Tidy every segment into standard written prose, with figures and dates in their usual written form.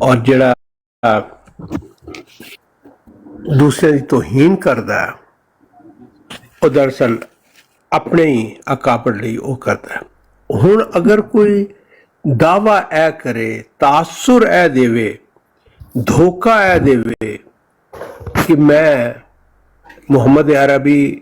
ਔਰ ਜਿਹੜਾ ਦੂਸਰੇ ਦੀ ਤੋਹੀਨ ਕਰਦਾ ਉਹ ਦਰਅਸਲ ਆਪਣੇ ਹੀ ਅਕਾਬਰ ਲਈ ਉਹ ਕਰਦਾ। ਹੁਣ ਅਗਰ ਕੋਈ ਦਾਵਾ ਇਹ ਕਰੇ, ਤਾਸੁਰ ਇਹ ਦੇਵੇ, ਧੋਖਾ ਇਹ ਦੇਵੇ ਕਿ ਮੈਂ ਮੁਹੰਮਦ ਅਰਬੀ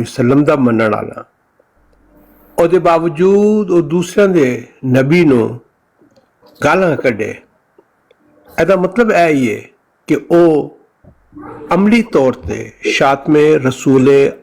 ਵਸੱਲਮ ਦਾ ਮੰਨਣ ਵਾਲਾ, ਉਹਦੇ ਬਾਵਜੂਦ ਉਹ ਦੂਸਰਿਆਂ ਦੇ ਨਬੀ ਨੂੰ ਗਾਲਾਂ ਕੱਢੇ, ਇਹਦਾ ਮਤਲਬ ਇਹ ਹੀ ਹੈ ਕਿ ਉਹ ਅਮਲੀ ਤੌਰ ਤੇ ਸ਼ਾਤਮੇ ਰਸੂਲ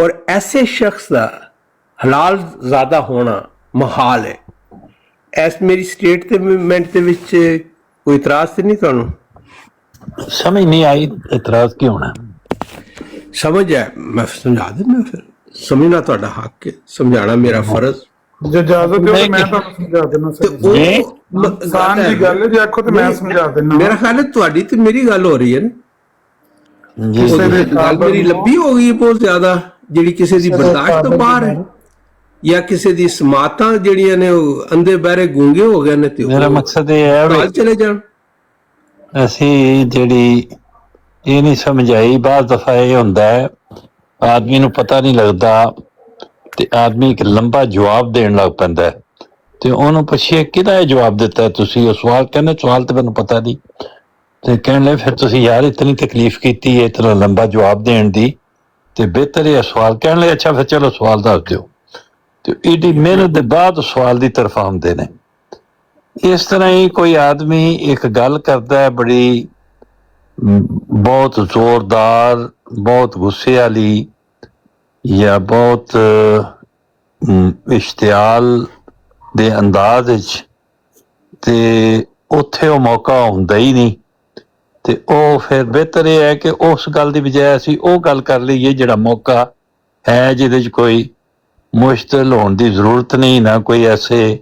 ਔਰ ਐਸੇ ਸ਼ਖਸ ਦਾ ਹਲਾਲ ਜ਼ਾਦਾ ਹੋਣਾ ਮਹਾਲ ਹੈ। ਐਸ ਮੇਰੀ ਸਟੇਟਮੈਂਟ ਦੇ ਵਿੱਚ ਕੋਈ ਇਤਰਾਜ਼ ਤੇ ਨਹੀਂ? ਤੁਹਾਨੂੰ ਸਮਝ ਨਹੀਂ ਆਈ, ਇਤਰਾਜ਼ ਕੀ ਹੋਣਾ? ਸਮਝ ਹੈ, ਮੈਂ ਸਮਝਾ ਦਿੰਦਾ। ਫਿਰ ਸਮਝਣਾ ਤੁਹਾਡਾ ਹੱਕ ਹੈ, ਸਮਝਾਣਾ ਮੇਰਾ ਫਰਜ਼। ਜੇ ਇਜਾਜ਼ਤ ਦਿਓ ਤਾਂ ਮੈਂ ਤੁਹਾਨੂੰ ਸਮਝਾ ਦਿੰਦਾ ਸਰ। ਨੁਕਸਾਨ ਦੀ ਗੱਲ ਹੈ, ਜੇ ਆਖੋ ਤੇ ਮੈਂ ਸਮਝਾ ਦਿੰਦਾ। ਮੇਰਾ ਖਿਆਲ ਹੈ ਤੁਹਾਡੀ ਤੇ ਮੇਰੀ ਗੱਲ ਹੋ ਰਹੀ ਹੈ ਨਾ, ਕਿਸੇ ਦੇ ਗੱਲ ਮੇਰੀ ਲੰਬੀ ਹੋ ਗਈ ਹੈ ਬਹੁਤ ਜ਼ਿਆਦਾ, ਜਿਹੜੀ ਕਿਸੇ ਦੀ ਬਰਦਾਸ਼ਤ ਤੋਂ ਬਾਹਰ ਹੈ, ਜਾਂ ਕਿਸੇ ਦੀ ਸਮਾਤਾਂ ਜਿਹੜੀਆਂ ਨੇ ਉਹ ਅੰਧੇ ਬਹਿਰੇ ਗੂੰਗੇ ਹੋ ਗਏ ਨੇ। ਤੇ ਮੇਰਾ ਮਕਸਦ ਇਹ ਹੈ ਵੀ ਚਲੇ ਜਾਣ। ਅਸੀਂ ਜਿਹੜੀ ਇਹ ਨਹੀਂ ਸਮਝ ਆਈ, ਬਾਅਦ ਦਫਾ ਇਹ ਹੁੰਦਾ ਹੈ ਆਦਮੀ ਨੂੰ ਪਤਾ ਨਹੀਂ ਲੱਗਦਾ ਤੇ ਆਦਮੀ ਇੱਕ ਲੰਬਾ ਜਵਾਬ ਦੇਣ ਲੱਗ ਪੈਂਦਾ ਹੈ, ਤੇ ਉਹਨੂੰ ਪੁੱਛੀਏ ਕਿਹਦਾ ਇਹ ਜਵਾਬ ਦਿੱਤਾ ਤੁਸੀਂ? ਉਹ ਸਵਾਲ ਕਹਿੰਦੇ ਸਵਾਲ ਤੇ ਮੈਨੂੰ ਪਤਾ ਨਹੀਂ, ਤੇ ਕਹਿਣ ਲਈ ਫਿਰ ਤੁਸੀਂ ਯਾਰ ਇਤਨੀ ਤਕਲੀਫ ਕੀਤੀ ਹੈ ਇਤਨਾ ਲੰਬਾ ਜਵਾਬ ਦੇਣ ਦੀ, ਤੇ ਬਿਹਤਰ ਇਹ ਸਵਾਲ ਕਹਿਣ ਲਈ ਅੱਛਾ ਫਿਰ ਚਲੋ ਸਵਾਲ ਦੱਸ ਦਿਓ, ਤੇ ਇਹਦੀ ਮਿਹਨਤ ਦੇ ਬਾਅਦ ਸਵਾਲ ਦੀ ਤਰਫ ਆਉਂਦੇ ਨੇ। ਇਸ ਤਰ੍ਹਾਂ ਹੀ ਕੋਈ ਆਦਮੀ ਇੱਕ ਗੱਲ ਕਰਦਾ ਹੈ ਬੜੀ ਬਹੁਤ ਜ਼ੋਰਦਾਰ, ਬਹੁਤ ਗੁੱਸੇ ਵਾਲੀ, ਜਾਂ ਬਹੁਤ ਇਸ਼ਤਿਆਲ ਦੇ ਅੰਦਾਜ਼ ਵਿੱਚ, ਤੇ ਉੱਥੇ ਉਹ ਮੌਕਾ ਹੁੰਦਾ ਹੀ ਨਹੀਂ, ਤੇ ਉਹ ਫਿਰ ਬਿਹਤਰ ਇਹ ਹੈ ਕਿ ਉਸ ਗੱਲ ਦੀ ਬਜਾਏ ਅਸੀਂ ਉਹ ਗੱਲ ਕਰ ਲਈਏ ਜਿਹੜਾ ਮੌਕਾ ਹੈ, ਜਿਹਦੇ 'ਚ ਕੋਈ ਮੁਸ਼ਤਲ ਹੋਣ ਦੀ ਜ਼ਰੂਰਤ ਨਹੀਂ, ਨਾ ਕੋਈ ਐਸੇ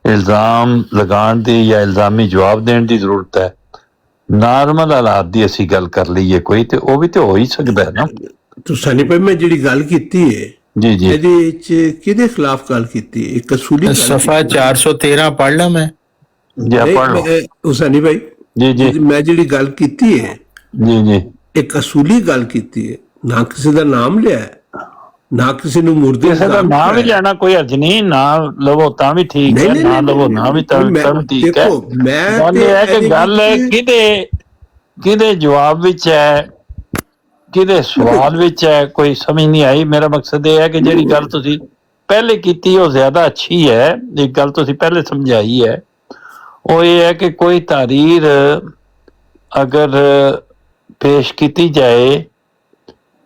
ਇਲਜ਼ਾਮ ਲਗਾਉਣ ਦੀ ਜਾਂ ਇਲਜ਼ਾਮੀ ਜਵਾਬ ਦੇਣ ਦੀ ਜ਼ਰੂਰਤ ਹੈ। ਨਾਰਮਲ ਹਾਲਾਤ ਦੀ ਅਸੀਂ ਗੱਲ ਕਰ ਲਈਏ ਕੋਈ, ਤੇ ਉਹ ਵੀ ਤੇ ਹੋ ਹੀ ਸਕਦਾ ਹੈ ਨਾ। ਤੁਸੀਂ ਨਹੀਂ, ਮੈਂ ਜਿਹੜੀ ਗੱਲ ਕੀਤੀ ਹੈ ਜੀ ਜੀ, ਇਹਦੇ ਵਿੱਚ ਕਿਹਦੇ ਖਿਲਾਫ ਗੱਲ ਕੀਤੀ? ਇੱਕ ਅਸੂਲੀ ਸਫਾ 413 ਪੜ੍ਹ ਲਾਂ ਮੈਂ? ਜੀ ਪੜ੍ਹ ਲਓ ਹੁਸੈਨੀ ਭਾਈ। ਜੀ ਜੀ, ਮੈਂ ਜਿਹੜੀ ਗੱਲ ਕੀਤੀ ਹੈ ਜੀ ਜੀ, ਇੱਕ ਅਸੂਲੀ ਗੱਲ ਕੀਤੀ ਹੈ, ਨਾ ਕਿਸੇ ਦਾ ਨਾਮ ਲਿਆ, ਨਾ ਕਿਸੇ ਨੂੰ ਮੁਰਦੇ ਕਿਸੇ ਦਾ ਨਾਮ ਵੀ ਲੈਣਾ ਕੋਈ ਹਰਜ ਨਹੀਂ, ਨਾ ਲਵੋ ਤਾਂ ਵੀ ਠੀਕ ਹੈ, ਨਾ ਲਵੋ ਨਾ ਵੀ ਤਾਂ ਠੀਕ ਹੈ। ਗੱਲ ਇਹ ਹੈ ਕਿ ਗੱਲ ਕਿਹਦੇ ਜਵਾਬ ਵਿੱਚ ਹੈ, ਕਿਹਦੇ ਸਵਾਲ ਵਿੱਚ ਹੈ, ਕੋਈ ਸਮਝ ਨਹੀਂ ਆਈ। ਮੇਰਾ ਮਕਸਦ ਇਹ ਹੈ ਕਿ ਜਿਹੜੀ ਗੱਲ ਤੁਸੀਂ ਪਹਿਲੇ ਕੀਤੀ ਉਹ ਜ਼ਿਆਦਾ ਅੱਛੀ ਹੈ। ਇੱਕ ਗੱਲ ਤੁਸੀਂ ਪਹਿਲੇ ਸਮਝਾਈ ਹੈ, ਉਹ ਇਹ ਹੈ ਕਿ ਕੋਈ ਤਾਰੀਰ ਅਗਰ ਪੇਸ਼ ਕੀਤੀ ਜਾਏ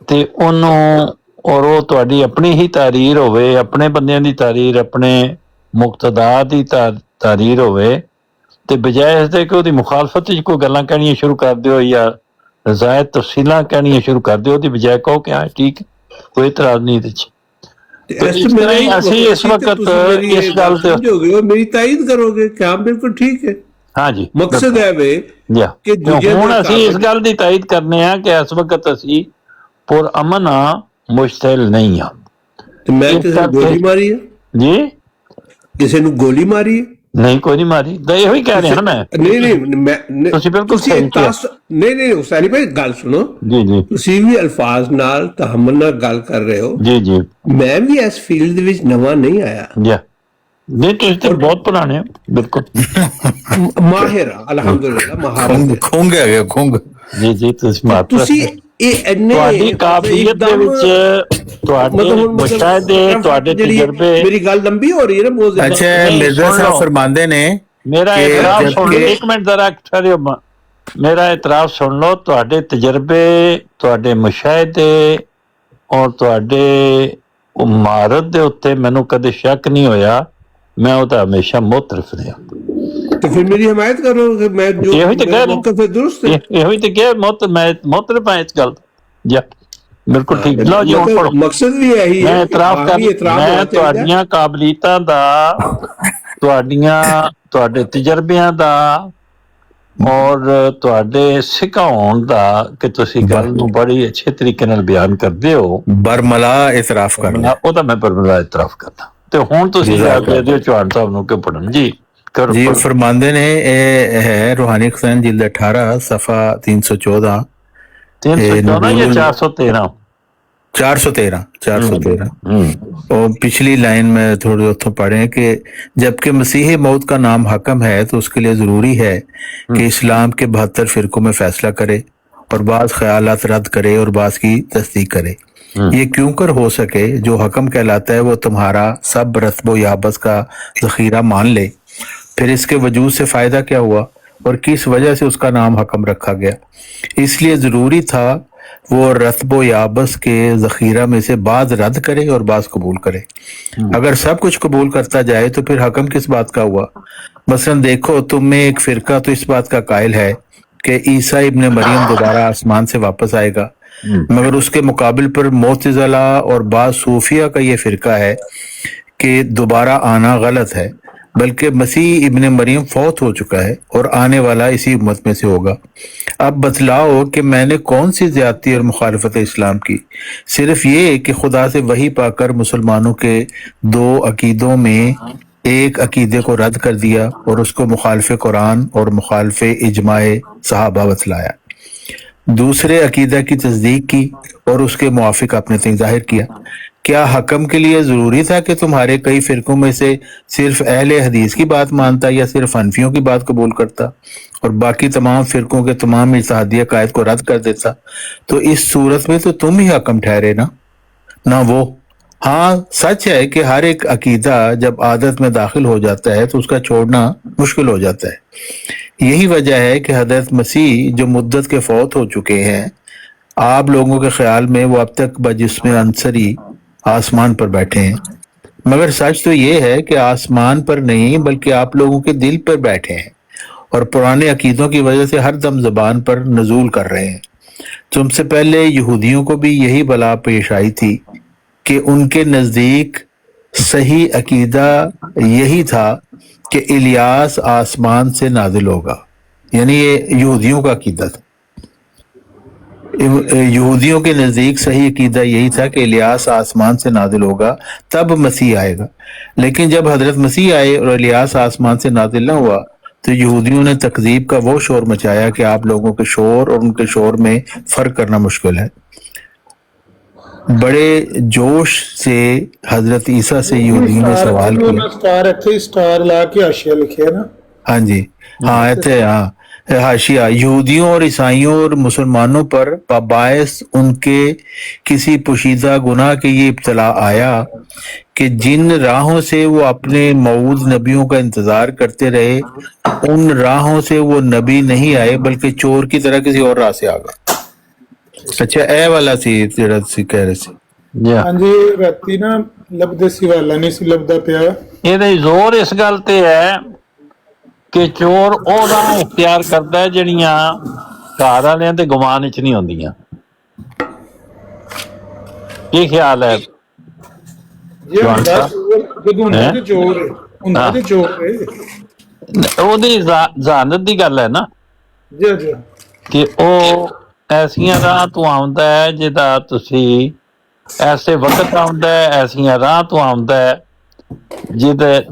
ਤੇ ਉਹਨੂੰ, ਔਰ ਉਹ ਤੁਹਾਡੀ ਆਪਣੀ ਹੀ ਤਾਰੀਰ ਹੋਵੇ, ਆਪਣੇ ਬੰਦਿਆਂ ਦੀ ਤਾਰੀਰ, ਆਪਣੇ ਮੁਕਤਦਾ ਦੀ ਤਾਰੀਰ ਹੋਵੇ, ਤੇ ਬਜਾਏ ਇਸਦੇ ਕਿ ਉਹਦੀ ਮੁਖਾਲਫਤ ਵਿੱਚ ਕੋਈ ਗੱਲਾਂ ਕਹਿਣੀਆਂ ਸ਼ੁਰੂ ਕਰ ਦਿਓ ਜਾਂ ਰਜ਼ਾਇਤ ਤਫਸੀਲਾਂ ਕਹਿਣੀਆਂ ਸ਼ੁਰੂ ਕਰ ਦਿਓ, ਉਹਦੀ ਬਜਾਏ ਕਹੋ ਕਿ ਹਾਂ ਠੀਕ, ਕੋਈ ਇਤਰਾਜ਼ ਨਹੀਂ ਇਹਦੇ 'ਚ। ਅਸੀਂ ਇਸ ਵਕਤ ਇਸ ਗੱਲ ਤੇ ਮੇਰੀ ਤਾਇਦ ਕਰੋਗੇ ਕਿ ਹਾਂ ਬਿਲਕੁਲ ਠੀਕ ਹੈ। ਹਾਂਜੀ, ਮਕਸਦ ਹੈ ਵੇ ਕਿ ਹੁਣ ਅਸੀਂ ਇਸ ਗੱਲ ਦੀ ਤਾਇਦ ਕਰਨੇ ਆ ਕਿ ਇਸ ਵਕਤ ਅਸੀਂ ਪੁਰ ਅਮਨ ਆ, ਮੁਸ਼ਤਿਲ ਨਹੀਂ ਆ। ਮੈਂ ਕਿਸੇ ਨੂੰ ਗੋਲੀ ਮਾਰੀ ਹੈ ਜੀ? ਕਿਸੇ ਨੂੰ ਗੋਲੀ ਮਾਰੀ ਹੈ? ਨਹੀਂ, ਕੋਈ ਨਹੀਂ ਮਾਰੀ, ਤਾਂ ਇਹੋ ਹੀ ਕਹਿ ਰਿਹਾ ਨਾ ਮੈਂ। ਨਹੀਂ, ਤੁਸੀਂ ਬਿਲਕੁਲ ਨਹੀਂ ਹੁਸੈਨੀ ਭਾਈ ਗੱਲ ਸੁਣੋ ਜੀ ਜੀ, ਤੁਸੀਂ ਵੀ ਅਲਫਾਜ਼ ਨਾਲ ਤਹਮਲ ਨਾਲ ਗੱਲ ਕਰ ਰਹੇ ਹੋ। ਜੀ ਜੀ, ਮੈਂ ਵੀ ਇਸ ਫੀਲਡ ਦੇ ਵਿੱਚ ਨਵਾਂ ਨਹੀਂ ਆਇਆ। ਨਹੀਂ, ਤੁਸੀਂ ਤਾਂ ਬਹੁਤ ਪੁਰਾਣੇ ਹੋ, ਬਿਲਕੁਲ ਮਾਹਿਰ ਅਲਹਮਦੁਲਿਲਾ, ਮਹਾਰਤ ਖੁੰਗ ਹੈ ਖੁੰਗ। ਜੀ ਜੀ, ਤੁਸੀਂ ਇਹ ਤੁਹਾਡੀ ਕਾਬਲੀਅਤ ਦੇ ਵਿੱਚ, ਤੁਹਾਡੇ ਮੁਸ਼ਾਹਦੇ, ਤੁਹਾਡੇ ਤਜਰਬੇ। ਮੇਰੀ ਗੱਲ ਲੰਬੀ ਹੋ ਰਹੀ ਹੈ ਨਾ ਬਹੁਤ। ਅੱਛਾ, ਮਿਰਜ਼ਾ ਸਾਹਿਬ ਫਰਮਾਉਂਦੇ ਨੇ, ਮੇਰਾ ਇਤਰਾਜ਼ ਸੁਣ ਲਓ, ਇੱਕ ਮਿੰਟ ਜ਼ਰਾ ਠਹਿਰਿਓ, ਮੇਰਾ ਇਤਰਾਜ਼ ਸੁਣ ਲਓ। ਤੁਹਾਡੇ ਤਜਰਬੇ, ਤੁਹਾਡੇ ਮੁਸ਼ਾਹਦੇ ਔਰ ਤੁਹਾਡੇ ਮਹਾਰਤ ਦੇ ਉੱਤੇ ਮੈਨੂੰ ਕਦੇ ਸ਼ੱਕ ਨਹੀਂ ਹੋਇਆ, ਮੈਂ ਉਹਦਾ ਹਮੇਸ਼ਾ ਮੁਤਰਫ ਰਿਹਾ। ਤੇ ਫਿਰ ਮੇਰੀ ਹਮਾਇਤ ਕਰੋ ਕਿ ਮੈਂ ਜੋ ਇਹੋ ਹੀ ਤੇ ਕਹਿ ਰਿਹਾ, ਫਿਰ ਦੁਰਸਤ ਹੈ, ਇਹੋ ਹੀ ਤੇ ਕਿਹਾ, ਮੈਂ ਮੁਤਰਫ ਹਾਂ ਇਸ ਗੱਲ ਦਾ। ਬਿਲਕੁਲ ਠੀਕ। ਲਓ ਜੀ, ਹੁਣ ਪੜੋ। ਮਕਸਦ ਵੀ ਇਹੀ ਹੈ, ਮੈਂ ਇਤਰਾਫ ਕਰ, ਮੈਂ ਤੁਹਾਡੀਆਂ ਕਾਬਲੀਅਤਾਂ ਦਾ, ਤੁਹਾਡੇ ਤਜਰਬਿਆਂ ਦਾ ਔਰ ਤੁਹਾਡੇ ਸਿਖਾਉਣ ਦਾ ਕਿ ਤੁਸੀਂ ਗੱਲ ਨੂੰ ਬੜੀ ਅੱਛੇ ਤਰੀਕੇ ਨਾਲ ਬਿਆਨ ਕਰਦੇ ਹੋ, ਬਰਮਲਾ ਇਤਰਾਫ ਕਰ ਲਿਆ। ਉਹਦਾ ਮੈਂ ਬਰਮਲਾ ਇਤਰਾਫ ਕਰਦਾ। ਤੇ ਹੁਣ ਤੁਸੀਂ ਜਾ ਕੇ ਦਿਓ ਚੌਹਾਨ ਸਾਹਿਬ ਨੂੰ ਕਿ ਪੜਨ ਜੀ ਜੀ ਫਰਮਾਂਦੇ ਨੇ, ਇਹ ਹੈ ਰੂਹਾਨੀ ਖਜ਼ਾਨ ਜਿਲਦ 18 ਸਫਾ 314 ਜਾਂ 413 413 اور پچھلی لائن میں تھوڑے اتوں پڑھیں کہ جبکہ مسیح موت کا نام حکم ہے تو اس کے لیے ضروری ہے کہ اسلام کے 72 فرقوں میں فیصلہ کرے اور بعض خیالات رد کرے اور بعض کی تصدیق کرے۔ یہ کیوں کر ہو سکے؟ جو حکم کہلاتا ہے وہ تمہارا سب رتب و یابس کا ذخیرہ مان لے، پھر اس کے وجود سے فائدہ کیا ہوا اور کس وجہ سے اس کا نام حکم رکھا گیا؟ اس لیے ضروری تھا وہ رتب و یابس کے ذخیرہ میں سے بعض رد کرے اور بعض قبول کرے۔ اگر سب کچھ قبول کرتا جائے تو پھر حکم کس بات کا ہوا؟ مثلا دیکھو، تم میں ایک فرقہ تو اس بات کا قائل ہے کہ عیسیٰ ابن مریم دوبارہ آسمان سے واپس آئے گا، مگر اس کے مقابل پر معتزلہ اور بعض صوفیہ کا یہ فرقہ ہے کہ دوبارہ آنا غلط ہے، بلکہ مسیح ابن مریم فوت ہو چکا ہے اور آنے والا اسی امت میں سے ہوگا۔ اب بتلاؤ کہ میں نے کون سی زیادتی اور مخالفت اسلام کی؟ صرف یہ کہ خدا سے وحی پا کر مسلمانوں کے دو عقیدوں میں ایک عقیدے کو رد کر دیا اور اس کو مخالف قرآن اور مخالف اجماع صحابہ بتلایا، دوسرے عقیدہ کی تصدیق کی اور اس کے موافق اپنے تئیں ظاہر کیا۔ کیا حکم کے لیے ضروری تھا کہ تمہارے کئی فرقوں میں سے صرف اہل حدیث کی بات مانتا یا صرف حنفیوں کی بات قبول کرتا اور باقی تمام فرقوں کے تمام اجتہادی عقائد کو رد کر دیتا؟ تو اس صورت میں تو تم ہی حکم ٹھہرے نہ وہ۔ ہاں سچ ہے کہ ہر ایک عقیدہ جب عادت میں داخل ہو جاتا ہے تو اس کا چھوڑنا مشکل ہو جاتا ہے۔ یہی وجہ ہے کہ حضرت مسیح جو مدت کے فوت ہو چکے ہیں، آپ لوگوں کے خیال میں وہ اب تک بجسم عنصری آسمان پر بیٹھے ہیں، مگر سچ تو یہ ہے کہ آسمان پر نہیں بلکہ آپ لوگوں کے دل پر بیٹھے ہیں اور پرانے عقیدوں کی وجہ سے ہر دم زبان پر نزول کر رہے ہیں۔ تم سے پہلے یہودیوں کو بھی یہی بلا پیش آئی تھی کہ ان کے نزدیک صحیح عقیدہ یہی تھا کہ الیاس آسمان سے نازل ہوگا، یعنی یہ یہودیوں کا عقیدہ تھا۔ یہودیوں کے نزدیک صحیح عقیدہ یہی تھا کہ الیاس آسمان سے نازل ہوگا تب مسیح آئے گا، لیکن جب حضرت مسیح آئے اور الیاس آسمان سے نازل نہ ہوا تو یہودیوں نے تکذیب کا وہ شور مچایا کہ آپ لوگوں کے شور اور ان کے شور میں فرق کرنا مشکل ہے۔ بڑے جوش سے حضرت عیسیٰ سے یہودیوں نے سوال کیا۔ سٹار لا کے حاشیہ لکھے نا، ہاں جی، ہاں ایتے ہاں حاشیہ، یہودیوں اور عیسائیوں اور مسلمانوں پر باعث ان کے کسی پوشیدہ گناہ کے یہ ابتلا آیا کہ جن راہوں سے وہ اپنے موعود نبیوں کا انتظار کرتے رہے ان راہوں سے وہ نبی نہیں آئے بلکہ چور کی طرح کسی اور راہ سے آ گئے۔ اچھا اے والا سی جڑا سی کہہ رہے سی، ہاں جی راتی نا لبدے سی والا نہیں سی لبدا پیا۔ یہ زور اس گل تے ہے کہ چور وہ راہ اختیار کرتا ہے جڑیاں گھر والے تے گمان چ نہیں ہوندیاں۔ یہ خیال ہے ذہانت دی گل ہے نا کہ وہ ایسیاں راہ تو آਉਂدا ہے جدا تسی ایسے وقت آਉਂدا ہے، ایسیاں راہ تو آਉਂدا ہے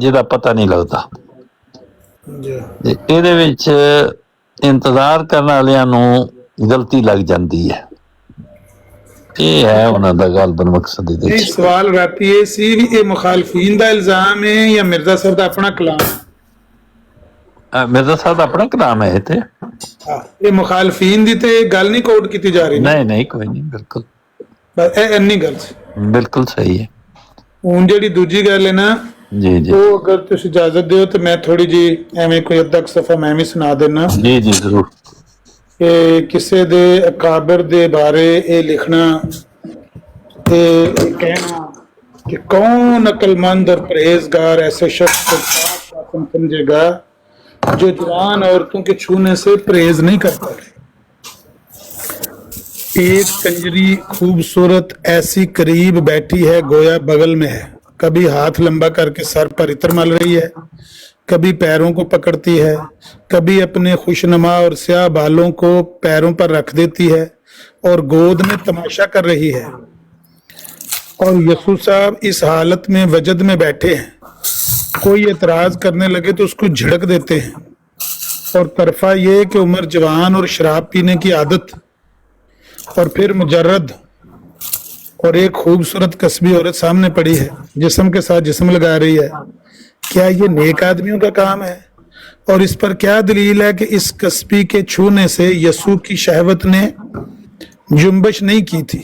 جدا پتہ نہیں لگتا۔ ਇਹਦੇ ਵਿੱਚ ਇੰਤਜ਼ਾਰ ਕਰਨ ਵਾਲਿਆਂ ਨੂੰ ਗਲਤੀ ਲੱਗ ਜਾਂਦੀ ਹੈ। ਇਹ ਹੈ ਉਹਨਾਂ ਦਾ ਗਲਬਨ ਮਕਸਦ ਇਹਦੇ ਵਿੱਚ। ਸਵਾਲ ਰਾਤੀ ਇਹ ਸੀ ਵੀ ਇਹ ਮੁਖਾਲਫੀਨ ਦਾ ਇਲਜ਼ਾਮ ਹੈ ਜਾਂ ਮਿਰਜ਼ਾ ਸਾਹਿਬ ਦਾ ਆਪਣਾ ਕਲਾਮ? ਮਿਰਜ਼ਾ ਸਾਹਿਬ ਦਾ ਆਪਣਾ ਕਲਾਮ ਹੈ ਇਹ ਤੇ। ਇਹ ਮੁਖਾਲਫੀਨ ਦੀ ਤੇ ਗੱਲ ਨਹੀਂ ਕੋਟ ਕੀਤੀ ਜਾ ਰਹੀ? ਨਹੀਂ ਨਹੀਂ ਕੋਈ ਨਹੀਂ, ਬਿਲਕੁਲ ਇਹ ਇੰਨੀ ਗੱਲ ਸੀ, ਬਿਲਕੁਲ ਸਹੀ ਹੈ। ਹੁਣ ਜਿਹੜੀ ਦੂਜੀ ਗੱਲ ਹੈ ਨਾ ਜੀ ਜੀ, ਉਹ ਅਗਰ ਤੁਸੀਂ ਇਜਾਜ਼ਤ ਦਿਓ ਤੇ ਮੈਂ ਥੋੜੀ ਜੀ ਐਵੇਂ ਕੋਈ ਅੱਧਾ ਸਫਾ ਮੈਂ ਵੀ ਸੁਣਾ ਦੇਣਾ। ਜੀ ਜੀ ਜ਼ਰੂਰ। ਕਿ ਕਿਸੇ ਦੇ ਅਕਾਬਰ ਦੇ ਬਾਰੇ ਇਹ ਲਿਖਣਾ ਤੇ ਕਹਿਣਾ کہ کون عقل مند اور پرہیزگار ایسے شخص کو شاطن سمجھے گا جو جوان عورتوں کے چھونے سے پرہیز نہیں کرتا۔ ایک کنجری خوبصورت ایسی قریب بیٹھی ہے گویا بغل میں ہے، کبھی ہاتھ لمبا کر کے سر پر عطر مل رہی ہے، کبھی پیروں کو پکڑتی ہے، کبھی اپنے خوشنما اور سیاہ بالوں کو پیروں پر رکھ دیتی ہے اور گود میں تماشا کر رہی ہے، اور یسوع صاحب اس حالت میں وجد میں بیٹھے ہیں، کوئی اعتراض کرنے لگے تو اس کو جھڑک دیتے ہیں، اور طرفہ یہ کہ عمر جوان اور شراب پینے کی عادت، اور پھر مجرد اور ایک خوبصورت قصبی عورت سامنے پڑی ہے، جسم کے ساتھ جسم لگا رہی ہے۔ کیا یہ نیک آدمیوں کا کام ہے؟ اور اس پر کیا دلیل ہے کہ اس قصبی کے چھونے سے یسوع کی شہوت نے جنبش نہیں کی تھی؟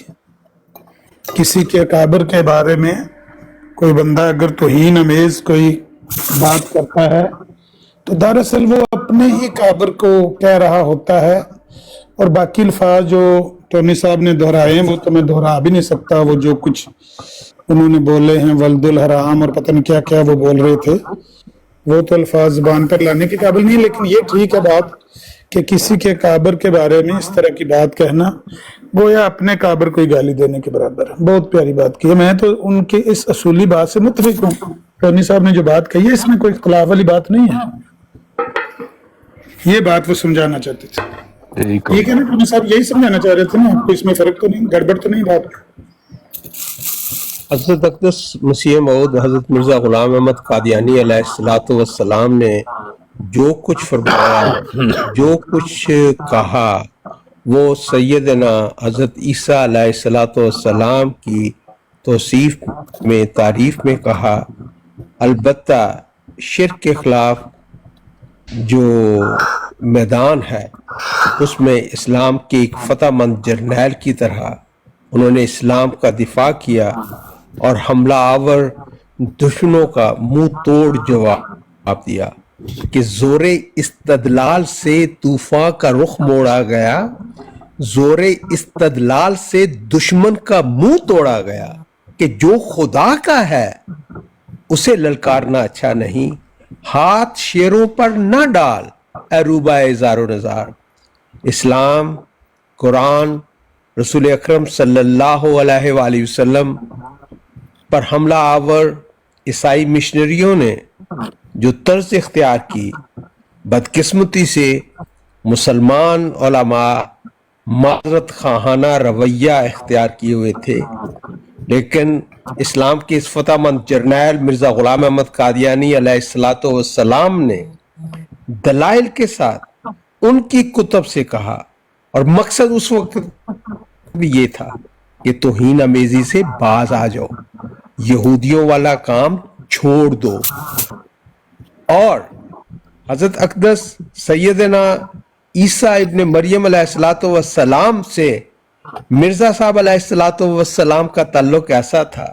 کسی کے اکابر کے بارے میں کوئی بندہ اگر توہین امیز کوئی بات کرتا ہے تو دراصل وہ اپنے ہی اکابر کو کہہ رہا ہوتا ہے، اور باقی الفاظ جو ٹونی صاحب نے دہرائے ہیں وہ تو میں دہرا بھی نہیں سکتا، وہ جو کچھ انہوں نے بولے ہیں ولد الحرام اور پتہ نہیں کیا کیا وہ بول رہے تھے، وہ تو الفاظ زبان پر لانے کے قابل نہیں۔ لیکن یہ ٹھیک ہے بات کہ کسی کے کابر کے بارے میں اس طرح کی بات کہنا گویا اپنے کابر کو ہی گالی دینے کے برابر ہے۔ بہت پیاری بات کی ہے، میں تو ان کے اس اصولی بات سے متفق ہوں۔ ٹونی صاحب نے جو بات کہی ہے اس میں کوئی اختلاف والی بات نہیں ہے، یہ بات وہ سمجھانا چاہتے تھے۔ ٹھیک ہے نا ٹونی صاحب، یہی سمجھانا چاہ رہے تھے نا، کوئی اس میں فرق تو نہیں، گڑبڑ تو نہیں بات؟ حضرت اقدس مسیح موعود حضرت مرزا غلام احمد قادیانی علیہ الصلوۃ والسلام نے جو کچھ فرمایا، جو کچھ کہا، وہ سیدنا حضرت عیسیٰ علیہ الصلوۃ والسلام کی توصیف میں، تعریف میں کہا۔ البتہ شرک کے خلاف جو میدان ہے اس میں اسلام کے ایک فتح مند جرنیل کی طرح انہوں نے اسلام کا دفاع کیا اور حملہ آور دشمنوں کا منہ توڑ جواب دیا کہ زور استدلال سے طوفان کا رخ موڑا گیا، زور استدلال سے دشمن کا منہ توڑا گیا کہ جو خدا کا ہے اسے للکارنا اچھا نہیں، ہاتھ شیروں پر نہ ڈال اے روبائے زار و نزار۔ اسلام، قرآن، رسول اکرم صلی اللہ علیہ وآلہ وسلم پر حملہ آور عیسائی مشنریوں نے جو طرز اختیار کی، بدقسمتی سے مسلمان علماء معذرت خواہانہ رویہ اختیار کیے ہوئے تھے، لیکن اسلام کے اس فتح مند جرنیل مرزا غلام احمد قادیانی علیہ الصلوۃ والسلام نے دلائل کے ساتھ ان کی کتب سے کہا، اور مقصد اس وقت بھی یہ تھا کہ توہین امیزی سے باز آ جاؤ، یہودیوں والا کام چھوڑ دو، اور حضرت اقدس سیدنا عیسیٰ ابن مریم علیہ الصلوۃ والسلام سے مرزا صاحب علیہ الصلوۃ والسلام کا تعلق ایسا تھا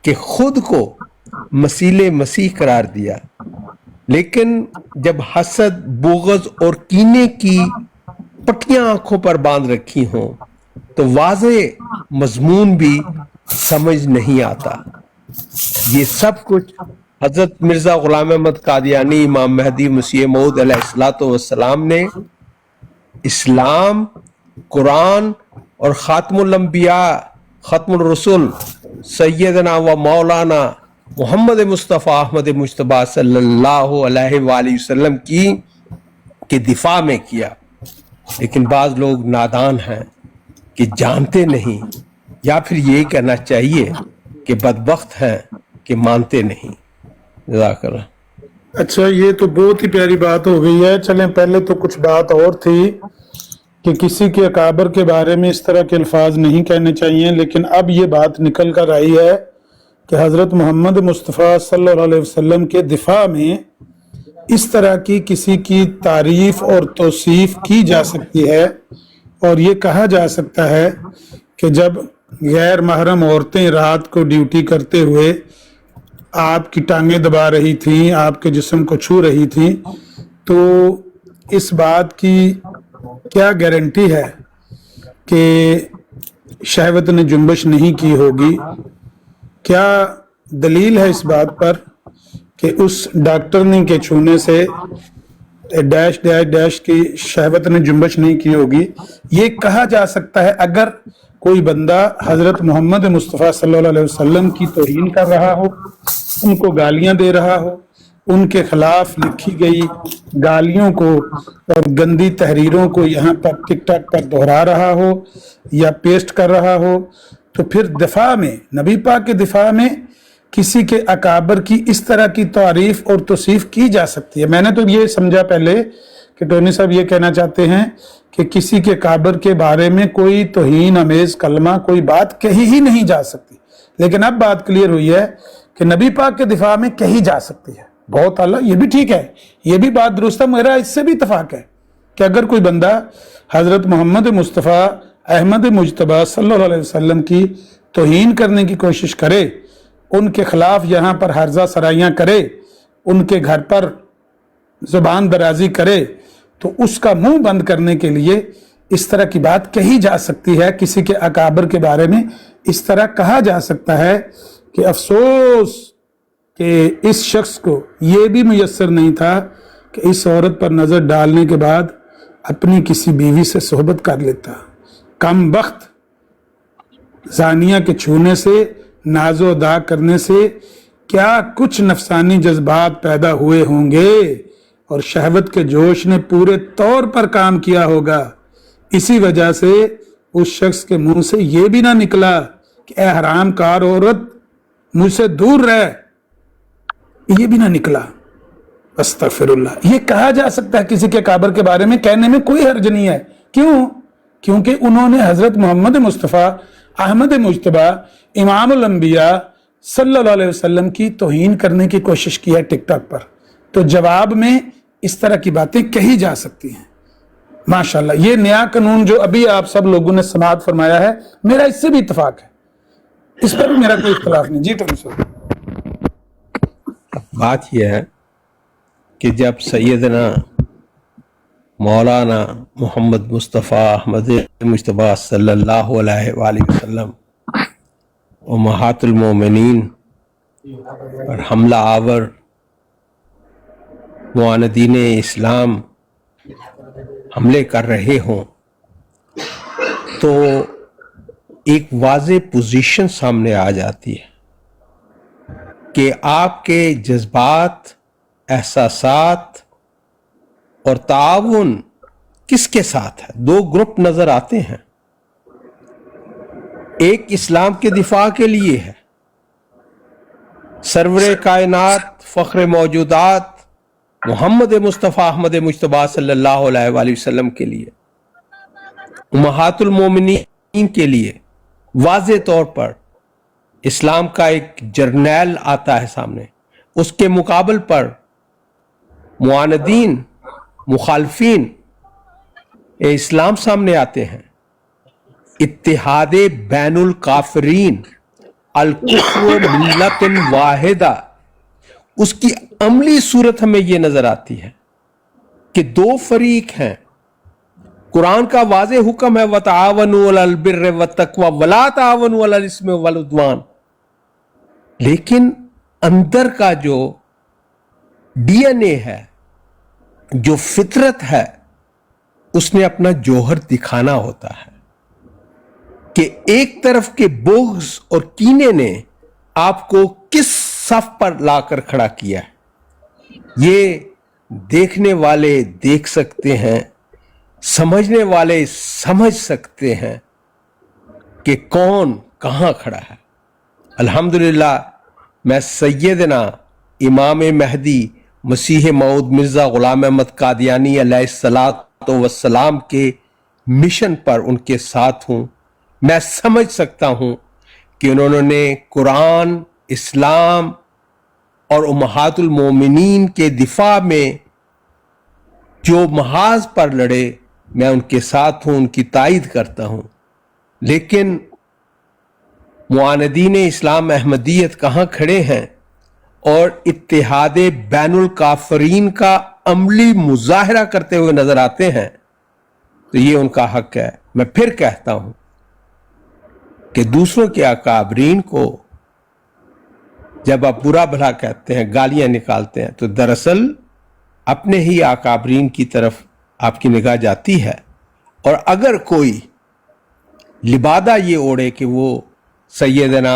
کہ خود کو مسیح مسیح قرار دیا، لیکن جب حسد، بغض اور کینے کی پٹیاں آنکھوں پر باندھ رکھی ہوں تو واضح مضمون بھی سمجھ نہیں آتا۔ یہ سب کچھ حضرت مرزا غلام احمد قادیانی، امام مہدی مسیح موعود علیہ الصلوۃ والسلام نے اسلام، قرآن اور خاتم الانبیاء، ختم الرسل سیدنا و مولانا محمد مصطفیٰ احمد مجتبیٰ صلی اللہ علیہ وآلہ وسلم کے دفاع میں کیا۔ لیکن بعض لوگ نادان ہیں کہ جانتے نہیں، یا پھر یہ کہنا چاہیے کہ بدبخت ہیں کہ مانتے نہیں۔ جزاک اللہ۔ اچھا، یہ تو بہت ہی پیاری بات ہو گئی ہے۔ چلیں، پہلے تو کچھ بات اور تھی کہ کسی کے اکابر کے بارے میں اس طرح کے الفاظ نہیں کہنے چاہیے، لیکن اب یہ بات نکل کر آئی ہے کہ حضرت محمد مصطفیٰ صلی اللہ علیہ وسلم کے دفاع میں اس طرح کی کسی کی تعریف اور توصیف کی جا سکتی ہے، اور یہ کہا جا سکتا ہے کہ جب غیر محرم عورتیں رات کو ڈیوٹی کرتے ہوئے آپ کی ٹانگیں دبا رہی تھیں، آپ کے جسم کو چھو رہی تھیں، تو اس بات کی کیا گارنٹی ہے کہ شہوت نے جنبش نہیں کی ہوگی؟ کیا دلیل ہے اس بات پر کہ اس ڈاکٹرنی کے چھونے سے ڈیش ڈیش ڈیش کی شہوت نے جنبش نہیں کی ہوگی؟ یہ کہا جا سکتا ہے اگر کوئی بندہ حضرت محمد مصطفیٰ صلی اللہ علیہ وسلم کی توہین کر رہا ہو، ان کو گالیاں دے رہا ہو، ان کے خلاف لکھی گئی گالیوں کو اور گندی تحریروں کو یہاں پر ٹک ٹاک پر دہرا رہا ہو یا پیسٹ کر رہا ہو، تو پھر دفاع میں، نبی پاک کے دفاع میں کسی کے اکابر کی اس طرح کی تعریف اور توصیف کی جا سکتی ہے۔ میں نے تو یہ سمجھا پہلے کہ ٹونی صاحب یہ کہنا چاہتے ہیں کہ کسی کے اکابر کے بارے میں کوئی توہین آمیز کلمہ، کوئی بات کہی ہی نہیں جا سکتی، لیکن اب بات کلیئر ہوئی ہے کہ نبی پاک کے دفاع میں کہی جا سکتی ہے۔ بہت اعلیٰ، یہ بھی ٹھیک ہے، یہ بھی بات درست ہے، میرا اس سے بھی اتفاق ہے کہ اگر کوئی بندہ حضرت محمد مصطفیٰ احمد مجتبیٰ صلی اللہ علیہ وسلم کی توہین کرنے کی کوشش کرے، ان کے خلاف یہاں پر ہرزہ سرائیاں کرے، ان کے گھر پر زبان درازی کرے، تو اس کا منہ بند کرنے کے لیے اس طرح کی بات کہی جا سکتی ہے۔ کسی کے اکابر کے بارے میں اس طرح کہا جا سکتا ہے کہ افسوس کہ اس شخص کو یہ بھی میسر نہیں تھا کہ اس عورت پر نظر ڈالنے کے بعد اپنی کسی بیوی سے صحبت کر لیتا، کم بخت، زانیہ کے چھونے سے، ناز و ادا کرنے سے کیا کچھ نفسانی جذبات پیدا ہوئے ہوں گے اور شہوت کے جوش نے پورے طور پر کام کیا ہوگا۔ اسی وجہ سے اس شخص کے منہ سے یہ بھی نہ نکلا کہ اے حرام کار عورت مجھ سے دور رہ، یہ بھی نہ نکلا۔ استغفر اللہ، یہ کہا جا سکتا ہے کسی کے اکابر کے بارے میں، کہنے میں کوئی حرج نہیں ہے۔ کیوں؟ کیونکہ انہوں نے حضرت محمد مصطفیٰ احمد مجتبیٰ امام الانبیاء صلی اللہ علیہ وسلم کی توہین کرنے کی کوشش کی ہے ٹک ٹاک پر، تو جواب میں اس طرح کی باتیں کہی جا سکتی ہیں۔ ماشاءاللہ، یہ نیا قانون جو ابھی آپ سب لوگوں نے سماعت فرمایا ہے، میرا اس سے بھی اتفاق ہے، اس پر بھی میرا کوئی اختلاف نہیں۔ جی ٹونی صاحب، بات یہ ہے کہ جب سیدنا مولانا محمد مصطفیٰ احمد مجتبیٰ صلی اللہ علیہ وآلہ وسلم امہات المومنین پر حملہ آور معاندین اسلام حملے کر رہے ہوں، تو ایک واضح پوزیشن سامنے آ جاتی ہے کہ آپ کے جذبات، احساسات اور تعاون کس کے ساتھ ہے۔ دو گروپ نظر آتے ہیں، ایک اسلام کے دفاع کے لیے ہے، سرور کائنات، فخر موجودات محمد مصطفیٰ احمد مجتبیٰ صلی اللہ علیہ وآلہ وسلم کے لیے، امہات المومنین کے لیے واضح طور پر اسلام کا ایک جرنیل آتا ہے سامنے، اس کے مقابل پر معاندین، مخالفین اسلام سامنے آتے ہیں۔ اتحاد بین الکافرین، الکفر ملت واحدہ، اس کی عملی صورت ہمیں یہ نظر آتی ہے کہ دو فریق ہیں۔ قرآن کا واضح حکم ہے وَتَعَاوَنُوا عَلَى الْبِرِّ وَالتَّقْوَىٰ وَلَا تَعَاوَنُوا عَلَى الْإِثْمِ وَالْعُدْوَانِ، لیکن اندر کا جو ڈی این اے ہے، جو فطرت ہے، اس نے اپنا جوہر دکھانا ہوتا ہے کہ ایک طرف کے بغض اور کینے نے آپ کو کس صف پر لا کر کھڑا کیا ہے۔ یہ دیکھنے والے دیکھ سکتے ہیں، سمجھنے والے سمجھ سکتے ہیں کہ کون کہاں کھڑا ہے۔ الحمدللہ میں سیدنا امام مہدی مسیح موعود مرزا غلام احمد قادیانی علیہ الصلوۃ والسلام کے مشن پر ان کے ساتھ ہوں۔ میں سمجھ سکتا ہوں کہ انہوں نے قرآن، اسلام اور امہات المومنین کے دفاع میں جو محاذ پر لڑے، میں ان کے ساتھ ہوں، ان کی تائید کرتا ہوں۔ لیکن معاندین اسلام احمدیت کہاں کھڑے ہیں اور اتحاد بین الکافرین کا عملی مظاہرہ کرتے ہوئے نظر آتے ہیں، تو یہ ان کا حق ہے۔ میں پھر کہتا ہوں کہ دوسروں کے اکابرین کو جب آپ برا بھلا کہتے ہیں، گالیاں نکالتے ہیں، تو دراصل اپنے ہی اکابرین کی طرف آپ کی نگاہ جاتی ہے۔ اور اگر کوئی لبادہ یہ اوڑے کہ وہ سیدنا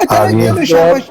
28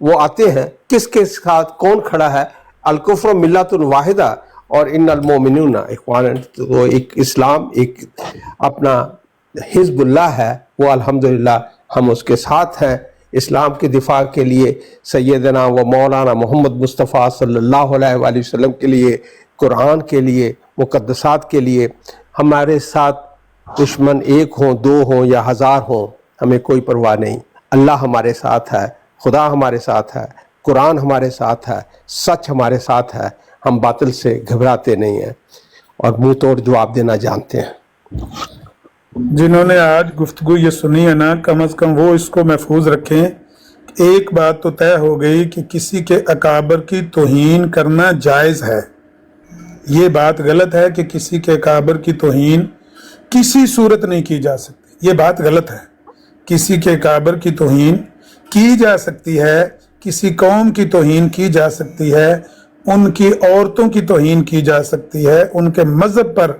وہ آتے ہیں کس کے ساتھ کون کھڑا ہے، الکفر ملت واحدہ اور ان المومنون اخوان، تو ایک اسلام ایک اپنا حزب اللہ ہے، وہ الحمدللہ ہم اس کے ساتھ ہیں۔ اسلام کے دفاع کے لیے سیدنا و مولانا محمد مصطفیٰ صلی اللہ علیہ وآلہ وسلم کے لیے، قرآن کے لیے، مقدسات کے لیے، ہمارے ساتھ دشمن ایک ہوں، دو ہوں یا ہزار ہوں، ہمیں کوئی پرواہ نہیں۔ اللہ ہمارے ساتھ ہے، خدا ہمارے ساتھ ہے، قرآن ہمارے ساتھ ہے، سچ ہمارے ساتھ ہے، ہم باطل سے گھبراتے نہیں ہیں اور منہ توڑ جواب دینا جانتے ہیں۔ جنہوں نے آج گفتگو یہ سنی ہے نا، کم از کم وہ اس کو محفوظ رکھیں۔ ایک بات تو طے ہو گئی کہ کسی کے اکابر کی توہین کرنا جائز ہے، یہ بات غلط ہے کہ کسی کے اکابر کی توہین کسی صورت نہیں کی جا سکتی، یہ بات غلط ہے۔ کسی کے اکابر کی توہین کی جا سکتی ہے، کسی قوم کی توہین کی جا سکتی ہے، ان کی عورتوں کی توہین کی جا سکتی ہے، ان کے مذہب پر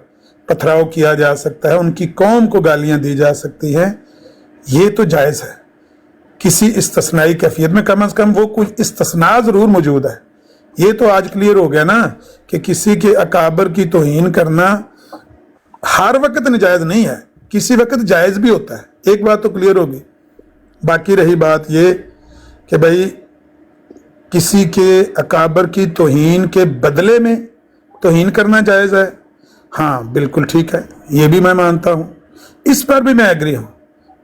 پتھراؤ کیا جا سکتا ہے، ان کی قوم کو گالیاں دی جا سکتی ہیں، یہ تو جائز ہے۔ کسی استثنائی کیفیت میں کم از کم وہ کوئی استثناء ضرور موجود ہے۔ یہ تو آج کلیئر ہو گیا نا کہ کسی کے اکابر کی توہین کرنا ہر وقت نجائز نہیں ہے، کسی وقت جائز بھی ہوتا ہے، ایک بات تو کلیئر ہوگی۔ باقی رہی بات یہ کہ بھائی کسی کے اکابر کی توہین کے بدلے میں توہین کرنا جائز ہے، ہاں بالکل ٹھیک ہے، یہ بھی میں مانتا ہوں، اس پر بھی میں ایگری ہوں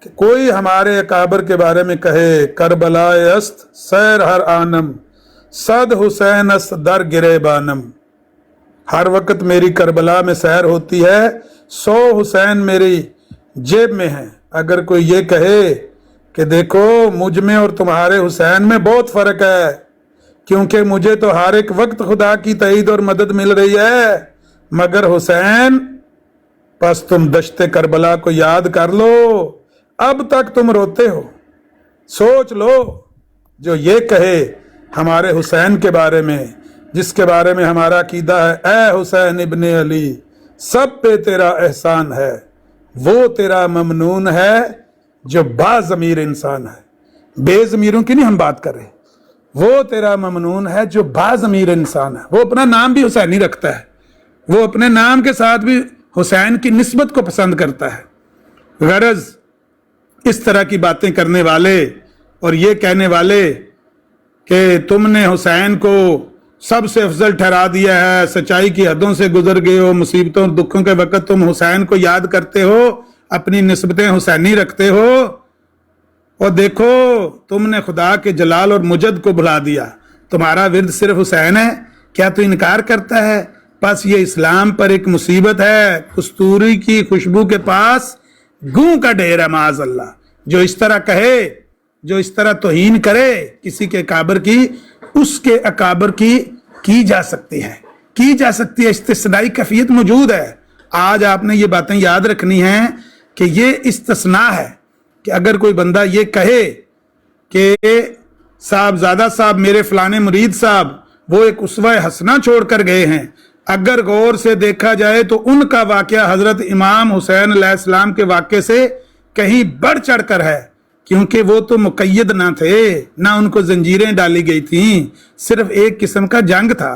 کہ کوئی ہمارے اکابر کے بارے میں کہے کربلا است سیر ہر آنم صد حسین است در گرے بانم، ہر وقت میری کربلا میں سیر ہوتی ہے، 100 حسین میری جیب میں ہیں۔ اگر کوئی یہ کہے کہ دیکھو مجھ میں اور تمہارے حسین میں بہت فرق ہے، کیونکہ مجھے تو ہر ایک وقت خدا کی تائید اور مدد مل رہی ہے، مگر حسین پس تم دشت کربلا کو یاد کر لو، اب تک تم روتے ہو، سوچ لو۔ جو یہ کہے ہمارے حسین کے بارے میں، جس کے بارے میں ہمارا عقیدہ ہے اے حسین ابن علی سب پہ تیرا احسان ہے، وہ تیرا ممنون ہے جو با ضمیر انسان ہے، بے ضمیروں کی نہیں ہم بات کر رہے، وہ تیرا ممنون ہے جو با ضمیر انسان ہے۔ وہ اپنا نام بھی حسینی رکھتا ہے، وہ اپنے نام کے ساتھ بھی حسین کی نسبت کو پسند کرتا ہے۔ غرض اس طرح کی باتیں کرنے والے اور یہ کہنے والے کہ تم نے حسین کو سب سے افضل ٹھہرا دیا ہے، سچائی کی حدوں سے گزر گئے ہو، مصیبتوں اور دکھوں کے وقت تم حسین کو یاد کرتے ہو، اپنی نسبتیں حسینی رکھتے ہو، اور دیکھو تم نے خدا کے جلال اور مجد کو بھلا دیا، تمہارا ورد صرف حسین ہے، کیا تو انکار کرتا ہے؟ پس یہ اسلام پر ایک مصیبت ہے، کستوری کی خوشبو کے پاس گوں کا ڈھیر ہے معاذ اللہ۔ جو اس طرح کہے، جو اس طرح توہین کرے کسی کے اکابر کی، اس کے اکابر کی جا سکتی ہے، استثنائی کیفیت موجود ہے۔ آج آپ نے یہ باتیں یاد رکھنی ہیں کہ یہ استثناء ہے کہ اگر کوئی بندہ یہ کہے کہ صاحبزادہ صاحب میرے فلانے مرید صاحب وہ ایک اسوہ حسنہ چھوڑ کر گئے ہیں، اگر غور سے دیکھا جائے تو ان کا واقعہ حضرت امام حسین علیہ السلام کے واقعے سے کہیں بڑھ چڑھ کر ہے، کیونکہ وہ تو مقید نہ تھے، نہ ان کو زنجیریں ڈالی گئی تھیں، صرف ایک قسم کا جنگ تھا۔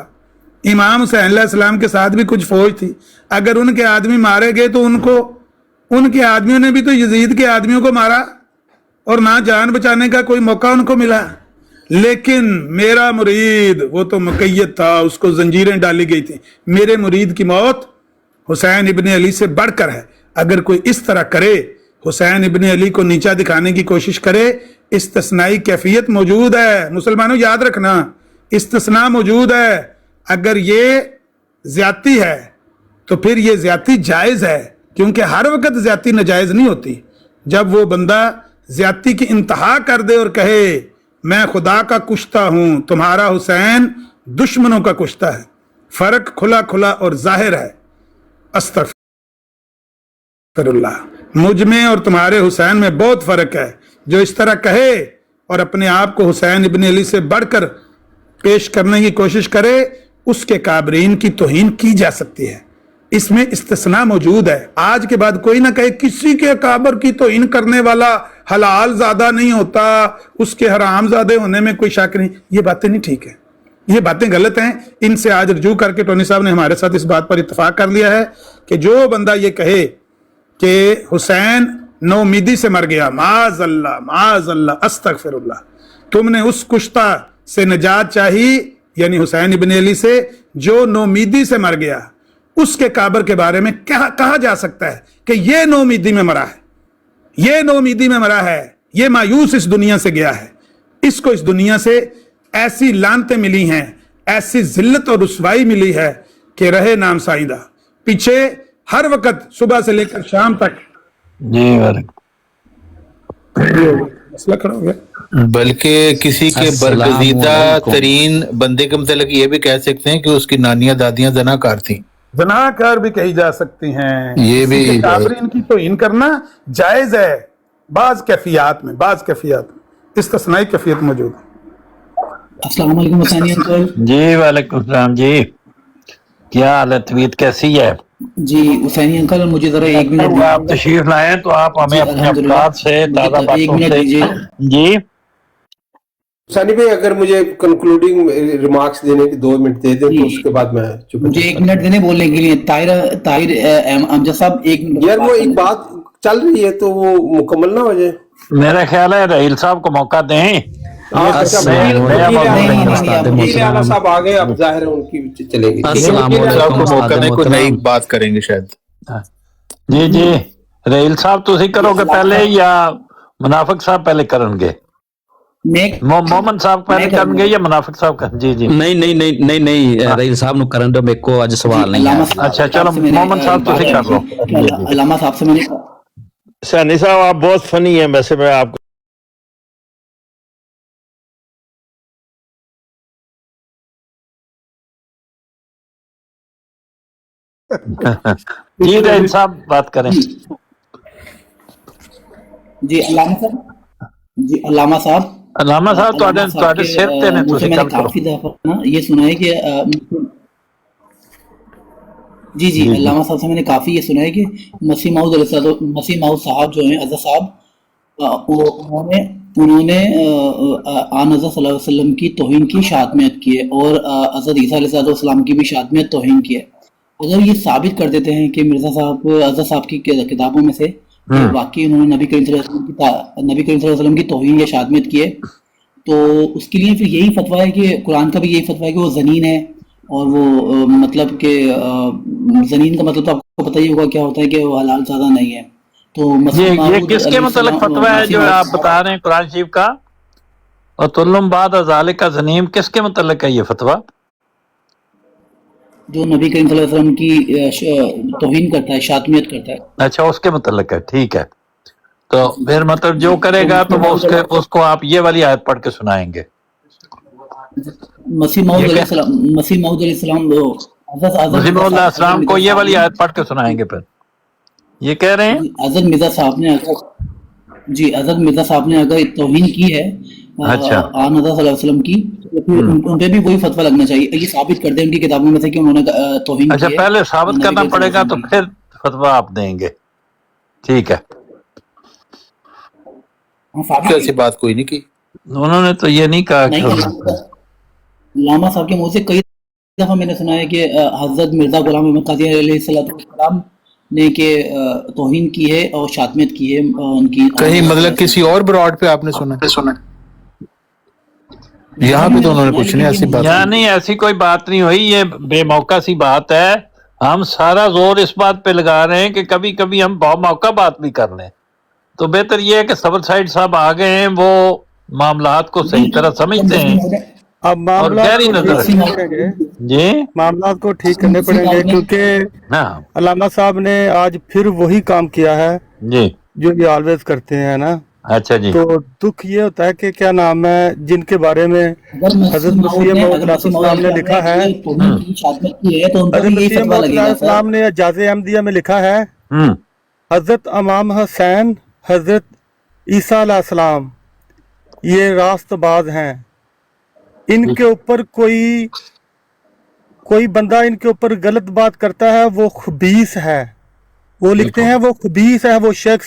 امام حسین علیہ السلام کے ساتھ بھی کچھ فوج تھی، اگر ان کے آدمی مارے گئے تو ان کے آدمیوں نے بھی تو یزید کے آدمیوں کو مارا اور نہ جان بچانے کا کوئی موقع ان کو ملا۔ لیکن میرا مرید وہ تو مقید تھا، اس کو زنجیریں ڈالی گئی تھی، میرے مرید کی موت حسین ابن علی سے بڑھ کر ہے۔ اگر کوئی اس طرح کرے، حسین ابن علی کو نیچا دکھانے کی کوشش کرے، استثنائی کیفیت موجود ہے۔ مسلمانوں یاد رکھنا، استثناء موجود ہے۔ اگر یہ زیادتی ہے تو پھر یہ زیادتی جائز ہے، کیونکہ ہر وقت زیادتی ناجائز نہیں ہوتی۔ جب وہ بندہ زیادتی کی انتہا کر دے اور کہے میں خدا کا کشتہ ہوں، تمہارا حسین دشمنوں کا کشتہ ہے، فرق کھلا کھلا اور ظاہر ہے۔ استغفر اللہ، مجھ میں اور تمہارے حسین میں بہت فرق ہے۔ جو اس طرح کہے اور اپنے آپ کو حسین ابن علی سے بڑھ کر پیش کرنے کی کوشش کرے، اس کے کابرین کی توہین کی جا سکتی ہے، اس میں استثناء موجود ہے۔ آج کے بعد کوئی نہ کہے کسی کے اکابر کی توہین کرنے والا حلال زادہ نہیں ہوتا، اس کے حرام زادے ہونے میں کوئی شک نہیں، یہ باتیں نہیں ٹھیک ہیں، یہ باتیں غلط ہیں۔ ان سے آج رجوع کر کے ٹونی صاحب نے ہمارے ساتھ اس بات پر اتفاق کر لیا ہے کہ جو بندہ یہ کہے کہ حسین نو امیدی سے مر گیا، معاذ اللہ استغفر اللہ، تم نے اس کشتہ سے نجات چاہی، یعنی حسین ابن علی سے، جو نو امیدی سے مر گیا، اس کے قبر کے بارے میں کہا جا سکتا ہے کہ یہ نو امیدی میں مرا ہے، یہ نو امیدی میں مرا ہے، یہ مایوس اس دنیا سے گیا ہے، اس کو اس دنیا سے ایسی لعنتیں ملی ہیں، ایسی ذلت اور رسوائی ملی ہے کہ رہے نام سائیدہ، پیچھے ہر وقت صبح سے لے کر شام تک جی مسئلہ کھڑا ہو گیا۔ بلکہ کسی کے برگزیدہ ترین بندے کے متعلق یہ بھی کہہ سکتے ہیں کہ اس کی نانیاں دادیاں زناکار تھیں، زناکار بھی کہی جا سکتی ہیں، یہ بھی کسی کے کافرین کی توہین کرنا جائز ہے، بعض کیفیات میں استثنائی کیفیت موجود ہے۔ السلام علیکم حسینی انکل۔ جی وعلیکم السلام جی، کیا حال ہے، طبیعت کیسی ہے؟ جی حسینی انکل مجھے ذرا ایک منٹ آپ تشریف لائیں تو آپ ہمیں جی، اپنے الحمدللہ۔ افراد سے تازہ ایک باتوں منٹ سے دیجیے۔ جی ثانی بھائی اگر مجھے کنکلوڈنگ ریمارکس دینے کے 2 منٹ دے دیں تو اس کے بعد میں مجھے 1 منٹ دینے بولنے کے لیے۔ طاہر امجد صاحب 1 منٹ۔ یار وہ ایک بات چل رہی ہے تو وہ مکمل نہ ہو جائے۔ میرا خیال ہے رحیل صاحب کو موقع دیں۔ وکیل اعلیٰ صاحب آ گئے، اب ظاہر ہے ان کی چلے گی۔ السلام علیکم، موقع دیں، کوئی نئی بات کریں گے شاید۔ جی جی رحیل صاحب تسی کرو گے پہلے یا منافق صاحب پہلے کریں گے؟ مومن صاحب پہلے کریں گے یا منافق صاحب کریں؟ جی جی نہیں رحیل صاحب نو کرن دو، میرے کو اج سوال نہیں ہے۔ اچھا چلو مومن صاحب تسی کر لو۔ علامہ صاحب سے میں نے سانی صاحب آپ بہت فنی ہیں، ویسے میں آپ کو جی رحیل صاحب بات کریں۔ جی علامہ صاحب، جی علامہ صاحب علامہ صاحب تواڈے سر تے نے تسی میں نے گل کرو۔ کافی دفعہ یہ سنا ہے کہ جی علامہ صاحب سے میں نے کافی یہ سنا ہے کہ مسیح موعود صاحب جو ہیں حضرت صاحب، انہوں نے آن حضرت صلی اللہ علیہ وسلم کی توہین کی شاتمیت کی ہے اور حضرت عیسیٰ علیہ السلام کی بھی شاتمیت توہین کی ہے۔ اگر یہ ثابت کر دیتے ہیں کہ مرزا صاحب حضرت صاحب کی کتابوں میں سے کہ واقعی انہوں نے نبی کریم صلی اللہ علیہ وسلم کی توہین یا شاتمیت کی ہے، تو اس کے لیے پھر یہی فتویٰ ہے کہ قرآن کا بھی یہی فتویٰ ہے کہ وہ زنین ہے، اور وہ مطلب کہ زنین کا مطلب تو آپ کو پتہ ہی ہوگا کیا ہوتا ہے کہ وہ حلال زادہ نہیں ہے۔ تو یہ کس کے متعلق فتویٰ ہے جو آپ بتا رہے ہیں قرآن شریف کا؟ اور تلم بعد ذالک زنیم کس کے متعلق ہے یہ فتویٰ؟ جو نبی کریم صلی اللہ علیہ وسلم کی توہین کرتا ہے، شاتمیت کرتا ہے۔ اچھا اس کے متعلق ہے، ٹھیک ہے۔ تو پھر مطلب جو کرے گا تو وہ اس کو آپ یہ والی آیت پڑھ کے سنائیں گے۔ مسیح موعود علیہ السلام مسیح موعود علیہ السلام کو یہ والی آیت پڑھ کے سنائیں گے۔ پھر یہ کہہ رہے ہیں حضرت مرزا صاحب نے حضرت مرزا صاحب نے اگر توہین کی ہے آن حضرت صلی اللہ علیہ وسلم کی، تو پھر ان پہ بھی وہی فتویٰ لگنا چاہیے، یہ ثابت کر دیں ان کی کتابوں میں سے کہ انہوں نے توہین کی ہے۔ اچھا پہلے ثابت کرنا پڑے گا تو پھر فتویٰ آپ دیں گے، ٹھیک ہے۔ ایسی بات کوئی نہیں کی، انہوں نے تو یہ نہیں کہا کہ علامہ صاحب کے منہ سے کئی دفعہ میں نے سنا ہے کہ حضرت مرزا غلام احمد قادری علیہ السلام نے کہ توہین کی ہے اور شاتمیت کی ہے ان کی۔ کہیں مطلب کسی اور براڈ پہ آپ نے سنا؟ یہاں پہ تو انہوں نے کچھ نہیں ایسی بات نہیں، ایسی کوئی بات نہیں ہوئی، یہ بے موقع سی بات ہے۔ ہم سارا زور اس بات پہ لگا رہے ہیں کہ کبھی کبھی ہم بہت موقع بات بھی کر لیں، تو بہتر یہ ہے کہ صبر سائیڈ صاحب آ گئے ہیں، وہ معاملات کو صحیح طرح سمجھتے ہیں اب معاملات کو ٹھیک کرنے پڑیں گے، کیونکہ علامہ صاحب نے آج پھر وہی کام کیا ہے جی جو یہ آلویز کرتے ہیں نا۔ اچھا جی، تو دکھ یہ ہوتا ہے کہ کیا نام ہے، جن کے بارے میں حضرت مسیح موعود علیہ السلام نے لکھا ہے، حضرت مسیح موعود علیہ السلام نے اعجاز احمدیہ میں لکھا ہے، حضرت امام حسین حضرت عیسیٰ علیہ السلام یہ راست باز ہیں، ان کے اوپر کوئی بندہ ان کے اوپر غلط بات کرتا ہے وہ خبیث ہے، وہ لکھتے ہیں وہ خبیث ہے وہ شخص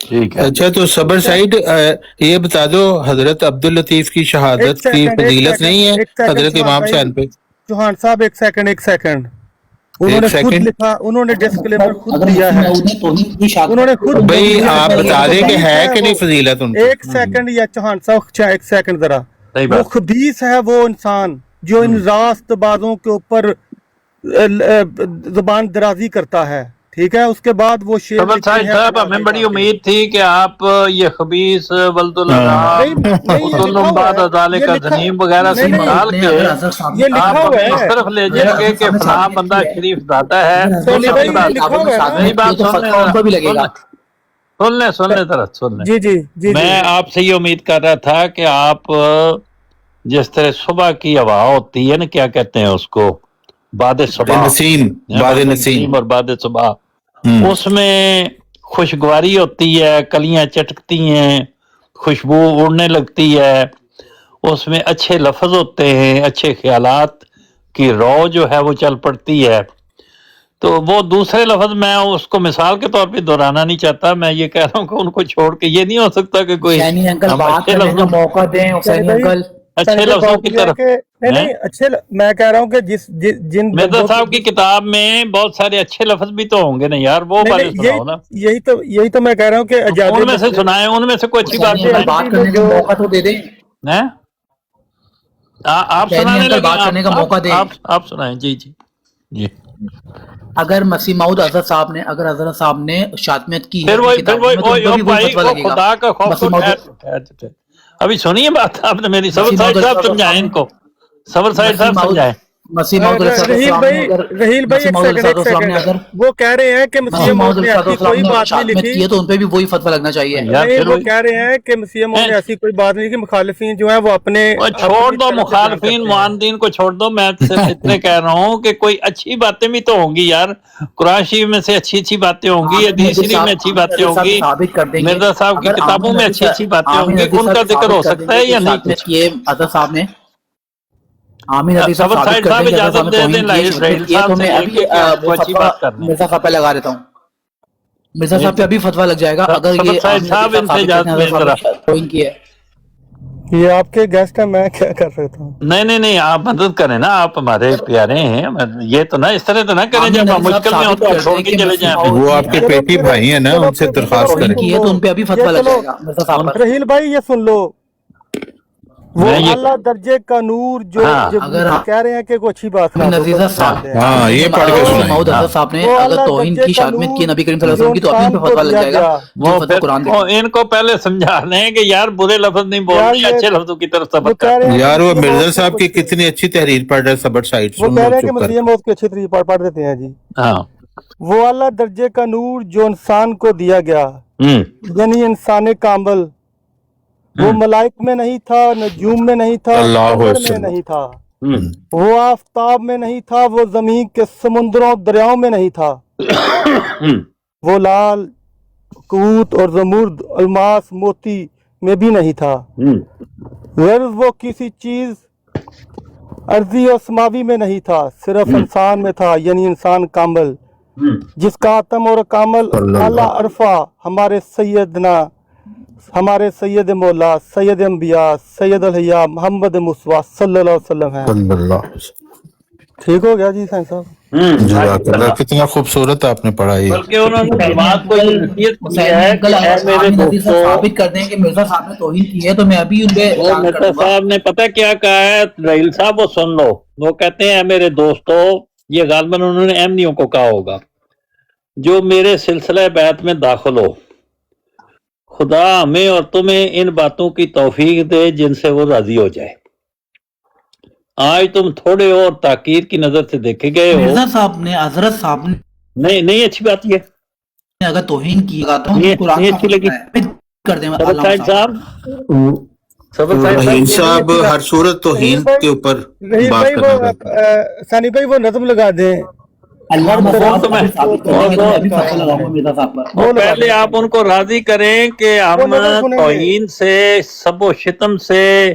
ٹھیک ہے. اچھا تو صبر سعید یہ بتا دو حضرت عبد الطیف کی شہادت کی فضیلت نہیں ہے حضرت امام حسین پہ؟ چوہان صاحب ایک سیکنڈ انہوں نے خود لکھا, انہوں نے ڈسکلیمر خود دیا ہے, انہوں نے خود. بھئی آپ بتا دیں کہ ہے کہ نہیں فضیلت ان ایک سیکنڈ یا چوہان صاحب ایک سیکنڈ ذرا, وہ خبیث ہے وہ انسان جو ان راست بازوں کے اوپر زبان درازی کرتا ہے, ٹھیک ہے. اس کے بعد وہ شعر صبر صاحب ہمیں بڑی امید تھی کہ آپ یہ خبیث ولد الحرام بعد ازالے کا ذنیم وغیرہ سے نکال کے آپ اس طرف لے جائیں گے کہ فلاں بندہ شریف داتا ہے. سن لیں ذرا سن لیں. جی میں آپ سے یہ امید کر رہا تھا کہ آپ جس طرح صبح کی ہوا ہوتی ہے نا, کیا کہتے ہیں اس کو, باد صبح, نسیم اور باد صبح, اس میں خوشگواری ہوتی ہے, کلیاں چٹکتی ہیں, خوشبو اڑنے لگتی ہے, اس میں اچھے لفظ ہوتے ہیں, اچھے خیالات کی رو جو ہے وہ چل پڑتی ہے. تو وہ دوسرے لفظ میں اس کو مثال کے طور پہ دہرانا نہیں چاہتا, میں یہ کہہ رہا ہوں کہ ان کو چھوڑ کے یہ نہیں ہو سکتا کہ کوئی موقع دیں اچھے لفظوں کی طرف. نہیں اچھے, میں کہہ رہا ہوں کہ جن مرزا صاحب کی کتاب میں بہت سارے اچھے لفظ بھی تو ہوں گے نا یار, وہ والے سناؤ نا. یہی تو میں کہہ رہا ہوں کہ ان میں سے سنائیں, ان میں سے کوئی اچھی بات کرنے کا موقع تو دے دیں, آپ سنانے لگے, بات کرنے کا موقع دیں. آپ سنائیں. جی جی جی. اگر مسیح موعود حضرت صاحب نے شاتمیت کی پھر وہی خدا کا خوف. ابھی سنیے بات آپ نے میری. صبر صاحب سمجھائیں ان کو, صبر صاحب سمجھائیں. رحیل بھائی وہ کہہ رہے ہیں کہ مسیح موعود نے ایسی کوئی بات نہیں لکھی, تو ان پہ بھی وہی فتویٰ لگنا چاہیے. وہ کہہ رہے ہیں کہ مسیح موعود نے ایسی کوئی بات نہیں لکھی, مخالفین جو ہیں وہ اپنے چھوڑ دو, مخالفین معاندین کو چھوڑ دو. میں صرف اتنے کہہ رہا ہوں کہ کوئی اچھی باتیں بھی تو ہوں گی یار, قرآن شریف میں سے اچھی باتیں ہوں گی, حدیث شریف میں اچھی باتیں ہوں گی, مرزا صاحب کی کتابوں میں اچھی باتیں ہوں گی, ان کا ذکر ہو سکتا ہے یا نہیں. یہ حضرت صاحب نے صبر صاحب اجازت دے دیں, مرزا صاحب پہ لگا دیتا ہوں, مرزا صاحب پہ ابھی فتویٰ لگ جائے گا اگر یہ آپ کے گیسٹ ہیں, میں کیا کر سکتا ہوں. نہیں آپ مدد کریں نا, آپ ہمارے پیارے ہیں, یہ تو نا اس طرح تو نہ کریں جب ہم مشکل میں ہو تو آپ چھوڑ کے چلے جائیں. وہ آپ کے پیٹی بھائی ہیں نا, ان سے درخواست کریں. تو ان پہ ابھی فتویٰ لگ جائے گا مرزا صاحب. رحیل بھائی یہ سن لو, وہ اعلیٰ درجے کا نور جو کہہ رہے ہیں کہ کوئی اچھی بات ہاں یہ پڑھ کے سنائیں. محمود حضرت صاحب نے اگر توہین کی شاتمیت کی نبی کریم صلی اللہ علیہ وسلم کی, تو ابھی ان پہ فتویٰ لگ جائے گا. ان کو پہلے سمجھا لیں کہ یار برے لفظ نہیں بولنے, اچھے لفظوں کی طرف سبق کریں. یار وہ مرزا صاحب کی کتنی اچھی تحریر پڑھ رہے ہیں صبر سائیڈ, وہ کہہ رہے ہیں کہ مسیح موعود کی اچھی تحریر پڑھ دیتے ہیں. جی وہ اعلیٰ درجے کا نور جو انسان کو دیا گیا, یعنی انسان کامل, وہ ملائک میں نہیں تھا, نجوم میں نہیں تھا, میں نہیں تھا, وہ آفتاب میں نہیں تھا, وہ زمین کے سمندروں دریاؤں میں نہیں تھا, وہ لال کوت اور زمرد الماس موتی میں بھی نہیں تھا, غرض وہ کسی چیز ارضی اور سماوی میں نہیں تھا, صرف انسان میں تھا, یعنی انسان کامل, جس کا آتم اور کامل اعلیٰ عرفہ ہمارے سید مولا سید انبیاء سید الحیاء محمد مصطفیٰ صلی اللہ علیہ وسلم ہے. ٹھیک ہو گیا جی سائنس صاحب, کتنا خوبصورت آپ نے پڑھا. یہ بلکہ انہوں نے بات کو ثابت کر دیں کہ مرزا صاحب نے توہین کی ہے, تو میں ابھی ان پہ. مرزا صاحب نے پتہ کیا کہا ہے رحیل صاحب, وہ سن لو. وہ کہتے ہیں میرے دوستو, یہ غالباً انہوں نے احمدیوں کو کہا ہوگا, جو میرے سلسلہ بیعت میں داخل ہو, خدا ہمیں اور تمہیں ان باتوں کی توفیق دے جن سے وہ راضی ہو جائے. آج تم تھوڑے اور تحقیر کی نظر سے دیکھے گئے ہو. مرزا صاحب نے حضرت صاحب نے نہیں اچھی بات یہ اگر توہین کی نہیں اچھی لگی کر دیں. رحیم صاحب ہر صورت توہین کے اوپر بات کرنا چاہتے ہیں. ثانی بھائی وہ نظم لگا دیں. پہلے آپ ان کو راضی کریں کہ ہم توہین سے, سب و شتم سے,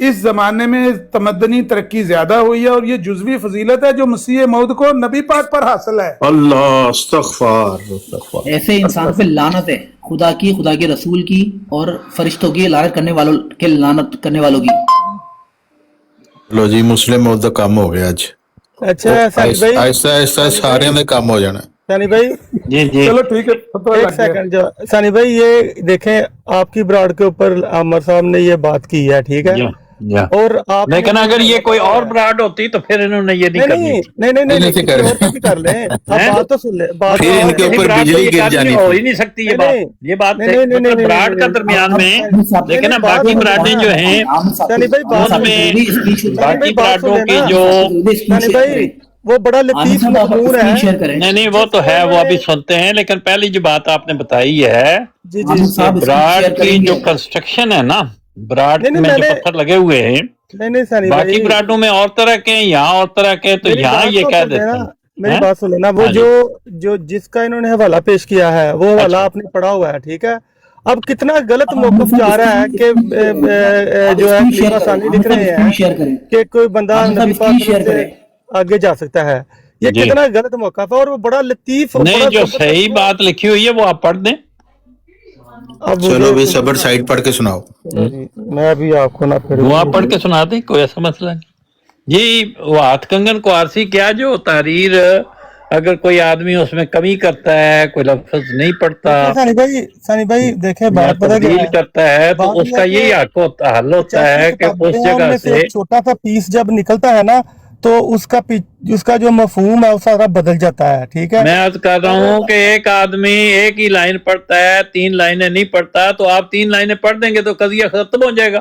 اس زمانے میں تمدنی ترقی زیادہ ہوئی ہے اور یہ جزوی فضیلت ہے جو مسیح موعود کو نبی پاک پر حاصل ہے. اللہ استغفار. ایسے انسان پہ لعنت ہے، خدا کی، خدا کے رسول کی اور فرشتوں کی لعنت کرنے والوں کے لعنت کرنے والوں کی. لو جی مسلم موت کا کام ہو گیا اج. اچھا ثانی بھائی، آہستہ آہستہ سارے میں کام ہو جانا. ثانی بھائی جی جی چلو ٹھیک ہے، فتویٰ ایک لگ گیا. سیکنڈ، ثانی بھائی یہ دیکھیں آپ کی براڈ کے اوپر عامر صاحب نے یہ بات کی ہے، ٹھیک ہے، اور آپ لیکن اگر یہ کوئی اور براڈ ہوتی تو پھر انہوں نے یہ نہیں کرنی. نہیں کسی اور کی بھی کر لیں. اب بات تو سن لیں، بات پھر ان کے اوپر بجلی گر جانی ہو تھی. ہی نہیں سکتی یہ نہیں، بات. یہ بات نہیں، نہیں، نہیں، براڈ کا درمیان میں، لیکن اب باقی برادیں جو ہیں ثانی بھائی بات ان میں باقی بات برادوں سن کی لینا. جو ثانی بھائی وہ بڑا لطیف مضمون ہے. نہیں وہ تو ہے، وہ ابھی سنتے ہیں. لیکن پہلی جو بات آپ نے بتائی ہے جی کہ براڈ کی جو کنسٹرکشن ہے نا، براڈ نہیں، میں جو میں نے- پتھر لگے ہوئے ہیں نہیں ثانی باقی بھائی براڈوں میں اور طرح کے ہیں، یہاں اور طرح کے، تو میری یہاں بات یہ تو کہہ سن دیتے لینا، ہیں. میری ہیں؟ بات سن لینا. وہ ہاں جی. جو جس کا انہوں نے حوالہ پیش کیا ہے وہ حوالہ آپ نے پڑھا ہوا ہے، ٹھیک ہے. اب کتنا غلط موقف جا رہا ہے کہ جو ہے خلیفہ ثانی لکھ رہے ہیں کہ کوئی بندہ نبی پاک صلی اللہ علیہ وسلم سے آگے جا سکتا ہے. یہ جی. کتنا غلط موقف ہے اور وہ بڑا لطیف اور نہیں بڑا جو صحیح بات لکھی ہوئی ہے وہ آپ پڑھ دیں. اب چلو بھی صبر سائٹ پڑھ کے سناؤ. میں بھی آپ کو نہ پھر وہ آپ پڑھ کے سنا دیں، کوئی ایسا مسئلہ نہیں. جی وہ ہاتھ کنگن کو آرسی کیا جو تحریر اگر کوئی آدمی اس میں کمی کرتا ہے، کوئی لفظ نہیں پڑھتا ثانی بھائی دیکھیں یا بات پتہ کیا تبدیل ہے، کرتا ہے تو بات اس یہ کا ہے یہی کہ حل ہوتا 85 ہے کہ کتابیں اس ہیں، جگہ ان میں سے. ایک چھوٹا سا پیس جب نکلتا ہے نا تو اس کا جو مفہوم ہے وہ سارا بدل جاتا ہے، ٹھیک ہے. میں عرض کر رہا ہوں کہ ایک آدمی ایک ہی لائن پڑھتا ہے، 3 لائنیں نہیں پڑھتا، تو آپ 3 لائنیں پڑھ دیں گے تو قضیہ ختم ہو جائے گا.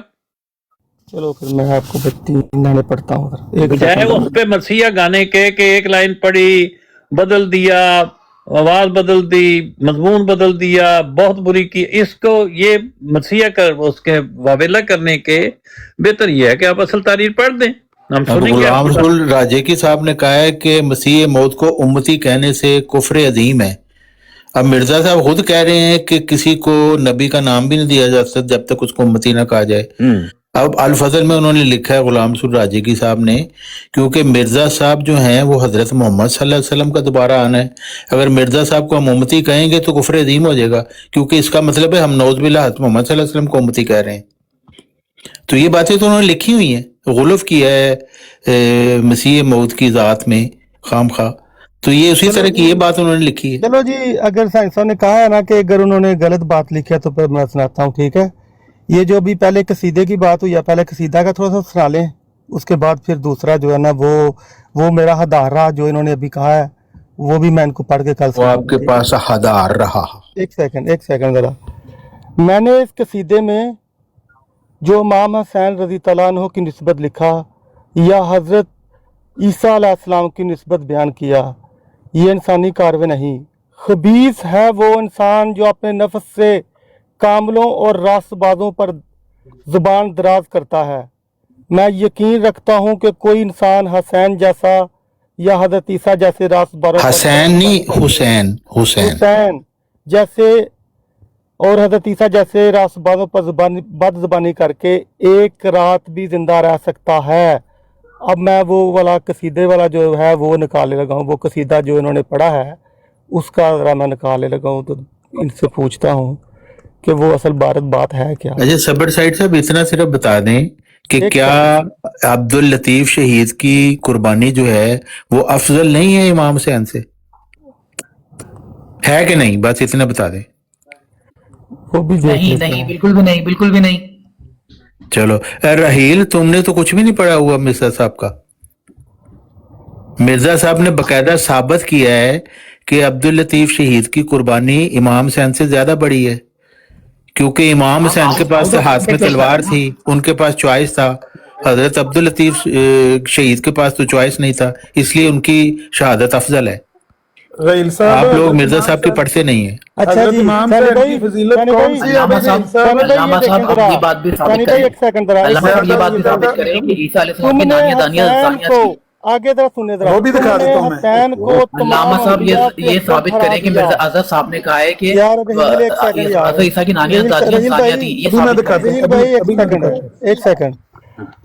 چلو پھر میں آپ کو 3 لائنیں پڑھتا ہوں. ایک بجائے سیکنڈ اس پہ مرثیہ گانے کے کہ ایک لائن پڑھی بدل دیا، آواز بدل دی، مضمون بدل دیا، بہت بری کی. اس کو یہ مرثیہ کر اس کے واویلا کرنے کے بہتر یہ ہے کہ آپ اصل تحریر پڑھ دیں. ہم اب سنیں گے آپ غلام کی بات. رسول راجیکی صاحب نے کہا ہے کہ مسیح موت کو امتی کہنے سے کفر عظیم ہے. اب مرزا صاحب خود کہہ رہے ہیں کہ کسی کو نبی کا نام بھی نہیں دیا جا سکتا جب تک اس کو امتی نہ کہا جائے. اب الفضل میں انہوں نے لکھا ہے غلام رسول راجیکی صاحب نے، کیونکہ مرزا صاحب جو ہیں وہ حضرت محمد صلی اللہ علیہ وسلم کا دوبارہ آنا ہے. اگر مرزا صاحب کو ہم امتی کہیں گے تو کفر عظیم ہو جائے گا، کیونکہ اس کا مطلب ہے ہم نعوذ باللہ حضرت محمد صلی اللہ علیہ وسلم کو امتی کہہ رہے ہیں. تو یہ باتیں تو انہوں نے لکھی ہوئی ہیں، غلف کیا ہے مسیح موعود کی ذات میں خام خواہ. تو یہ اسی طرح کی یہ بات انہوں نے لکھی ہے. چلو جی، اگر سائنسوں نے کہا ہے نا کہ اگر انہوں نے غلط بات لکھی ہے تو پھر میں سناتا ہوں، ٹھیک ہے. یہ جو ابھی پہلے قصیدے کی بات ہوئی ہے، پہلے قصیدہ کا تھوڑا سا سنا لیں، اس کے بعد پھر دوسرا جو ہے نا وہ میرا ہدارہ جو انہوں نے ابھی کہا ہے وہ بھی میں ان کو پڑھ کے کل وہ آپ کے پاس ہدار رہا. ایک سیکنڈ ذرا. میں نے اس قصیدے میں جو امام حسین رضی اللہ عنہ کی نسبت لکھا یا حضرت عیسیٰ علیہ السلام کی نسبت بیان کیا، یہ انسانی کاروے نہیں. خبیث ہے وہ انسان جو اپنے نفس سے کاملوں اور راست بازوں پر زبان دراز کرتا ہے. میں یقین رکھتا ہوں کہ کوئی انسان حسین جیسا یا حضرت عیسیٰ جیسے راست بازوں حسین نہیں، حسین جیسے اور حضرت عیسیٰ جیسے راست بازوں پر بد زبانی کر کے ایک رات بھی زندہ رہ سکتا ہے. اب میں وہ والا قصیدے والا جو ہے وہ نکالنے لگا ہوں، وہ قصیدہ جو انہوں نے پڑھا ہے اس کا ذرا میں نکالنے لگا ہوں، تو ان سے پوچھتا ہوں کہ وہ اصل بات ہے کیا. اچھا صبر سائٹ صاحب اتنا صرف بتا دیں کہ کیا عبد اللطیف شہید کی قربانی جو ہے وہ افضل نہیں ہے امام حسین سے، ہے کہ نہیں؟ بس اتنا بتا دیں. وہ بھی نہیں، بالکل بھی نہیں. چلو رحیل تم نے تو کچھ بھی نہیں پڑھا ہوا مرزا صاحب کا. مرزا صاحب نے باقاعدہ ثابت کیا ہے کہ عبد اللطیف شہید کی قربانی امام حسین سے زیادہ بڑی ہے، کیونکہ امام حسین کے پاس ہاتھ میں تلوار تھی، ان کے پاس چوائس تھا. حضرت عبد اللطیف شہید کے پاس تو چوائس نہیں تھا، اس لیے ان کی شہادت افضل ہے. رحیل صاحب آپ لوگ مرزا صاحب کی پڑھتے نہیں ہیں. اچھا جی، امام صاحب کی فضیلت کون سی ہے؟ علامہ صاحب اب یہ بات بھی ثابت کریں، ایک سیکنڈ ذرا، علامہ صاحب یہ بات بھی ثابت کریں کہ عیسیٰ علیہ السلام کی دانیہ تھی. آگے ذرا سنیں ذرا، وہ بھی دکھا دیتا ہوں میں. علامہ صاحب یہ ثابت کریں کہ مرزا اعظم صاحب نے کہا ہے کہ حضرت عیسیٰ کی نانیہ تھی، یہ ثابت کریں. ایک سیکنڈ.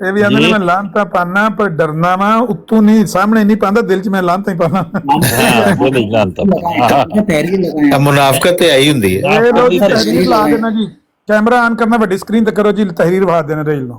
ਇਹ ਵੀ ਆਂਦੇ ਨੇ ਮੈਂ ਲਾਂਤਾ ਪਾਣਾ ਪਰ ਡਰਨਾ ਵਾ, ਉੱਤੋਂ ਨਹੀਂ, ਸਾਹਮਣੇ ਨਹੀਂ ਪਾਉਂਦਾ, ਦਿਲ 'ਚ ਮੈਂ ਲਾਂਤਾ ਹੀ ਪਾਣਾ। ਮੁਨਾਫਕਤ ਤੇ ਆਈ ਹੁੰਦੀ ਹੈ। ਇਹ ਲੋ ਜੀ ਤਹਿਰੀਰ ਲਾ ਦੇਣਾ ਜੀ, ਕੈਮਰਾ ਆਨ ਕਰਨਾ, ਵੱਡੀ ਸਕਰੀਨ ਤੇ ਕਰੋ ਜੀ, ਤਹਿਰੀਰ ਵਹਾ ਦੇਣਾ ਰੇਲ ਨੂੰ।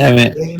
ਐਵੇਂ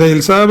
ਰੇਲ ਸਾਹਿਬ,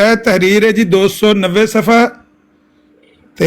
ਇਹ ਤਹਿਰੀਰ ਹੈ ਜੀ 290 ਸਫਾ ਤੇ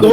2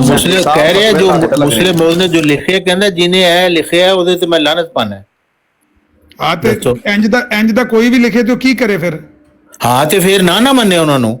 ਮੁਸਲਿਮ ਕਹਿ ਰਿਹਾ ਜੋ ਮੁਸਲਿਮ ਮੌਦ ਨੇ ਜੋ ਲਿਖਿਆ, ਕਹਿੰਦਾ ਜਿਹਨੇ ਇਹ ਲਿਖਿਆ ਉਹਦੇ ਤੇ ਮੈਂ ਲਾਹਨਤ ਪਾਣਾ। ਹਾਂ ਤੇ ਦੱਸੋ। ਇੰਜ ਦਾ ਕੋਈ ਵੀ ਲਿਖੇ ਤੇ ਉਹ ਕੀ ਕਰੇ ਫਿਰ? ਹਾਂ ਤੇ ਫਿਰ ਨਾ ਮੰਨੇ ਉਹਨਾਂ ਨੂੰ,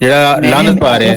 ਜਿਹੜਾ ਲਾਨਤ ਪਾ ਰਿਹਾ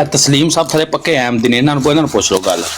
ਇਹ ਤਸਲੀਮ ਸਾਹਿਬ ਥਲੇ ਪੱਕੇ ਅਹਿਮਦੀ ਨੇ, ਇਹਨਾਂ ਨੂੰ ਪੁੱਛ ਲਓ ਗੱਲ।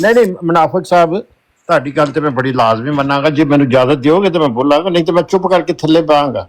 ਨਹੀਂ ਮੁਨਾਫਿਕ ਸਾਹਿਬ, ਤੁਹਾਡੀ ਗੱਲ ਤੇ ਮੈਂ ਬੜੀ ਲਾਜ਼ਮੀ ਮੰਨਾਂਗਾ। ਜੇ ਮੈਨੂੰ ਇਜਾਜ਼ਤ ਦਿਓਗੇ ਤਾਂ ਮੈਂ ਬੋਲਾਂਗਾ, ਨਹੀਂ ਤਾਂ ਮੈਂ ਚੁੱਪ ਕਰਕੇ ਥੱਲੇ ਬਾਂਗਾ।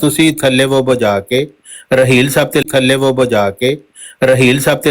ਤੁਸੀਂ ਥੱਲੇ ਉਹ ਬਜਾ ਕੇ ਰਹੀਲ ਸਾਹਿਬ ਤੇ ਥੱਲੇ ਉਹ ਬਜਾ ਕੇ ਰਹੀਲ ਸਾਹਿਬ ਤੇ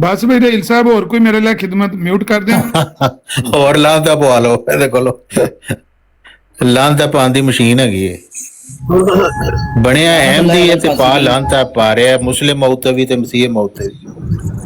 ਬਸ ਵੀ ਰਹੀਲ ਸਾਹਿਬ ਹੋਰ ਕੋਈ ਮੇਰੇ ਲਈ ਖਿਦਮਤ ਮਿਊਟ ਕਰ ਦੇ। ਹੋਰ ਲਾਂਤਾ ਪਵਾ ਲਓ ਇਹਦੇ ਕੋਲੋਂ। ਲਾਂਤਾ ਪਾਉਣ ਦੀ ਮਸ਼ੀਨ ਹੈਗੀ ਹੈ, ਬਣਿਆ ਅਹਿਮਦੀ ਹੈ ਤੇ ਪਾ ਲਾਂਤਾ ਪਾ ਰਿਹਾ ਮੁਸਲਿਮ ਮੌਤ ਵੀ ਤੇ ਮਸੀਹ ਮੌਤ ਵੀ।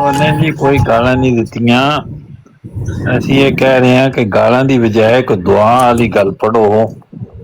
ਉਹਨੇ ਜੀ ਕੋਈ ਗਾਲਾਂ ਨਹੀਂ ਦਿੱਤੀਆਂ। ਅਸੀਂ ਇਹ ਕਹਿ ਰਹੇ ਹਾਂ ਕਿ ਗਾਲਾਂ ਦੀ ਬਜਾਏ ਕੋਈ ਦੁਆ ਵਾਲੀ ਗੱਲ ਪੜੋ।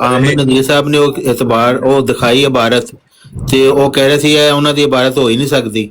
ਆਮਦ ਨਦੀਰ ਸਾਹਿਬ ਨੇ ਉਹ ਇਤਬਾਰ ਉਹ ਦਿਖਾਈ ਇਬਾਰਤ ਤੇ ਉਹ ਕਹਿ ਰਹੇ ਸੀ ਇਹ ਉਹਨਾਂ ਦੀ ਇਬਾਰਤ ਹੋ ਹੀ ਨਹੀਂ ਸਕਦੀ।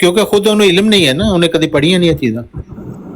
ਕਿਉਂਕਿ ਖੁਦ ਉਹਨੂੰ ਇਲਮ ਨਹੀਂ ਹੈ ਨਾ, ਉਹਨੇ ਕਦੀ ਪੜ੍ਹੀਆਂ ਨਹੀਂ ਇਹ ਚੀਜ਼ਾਂ।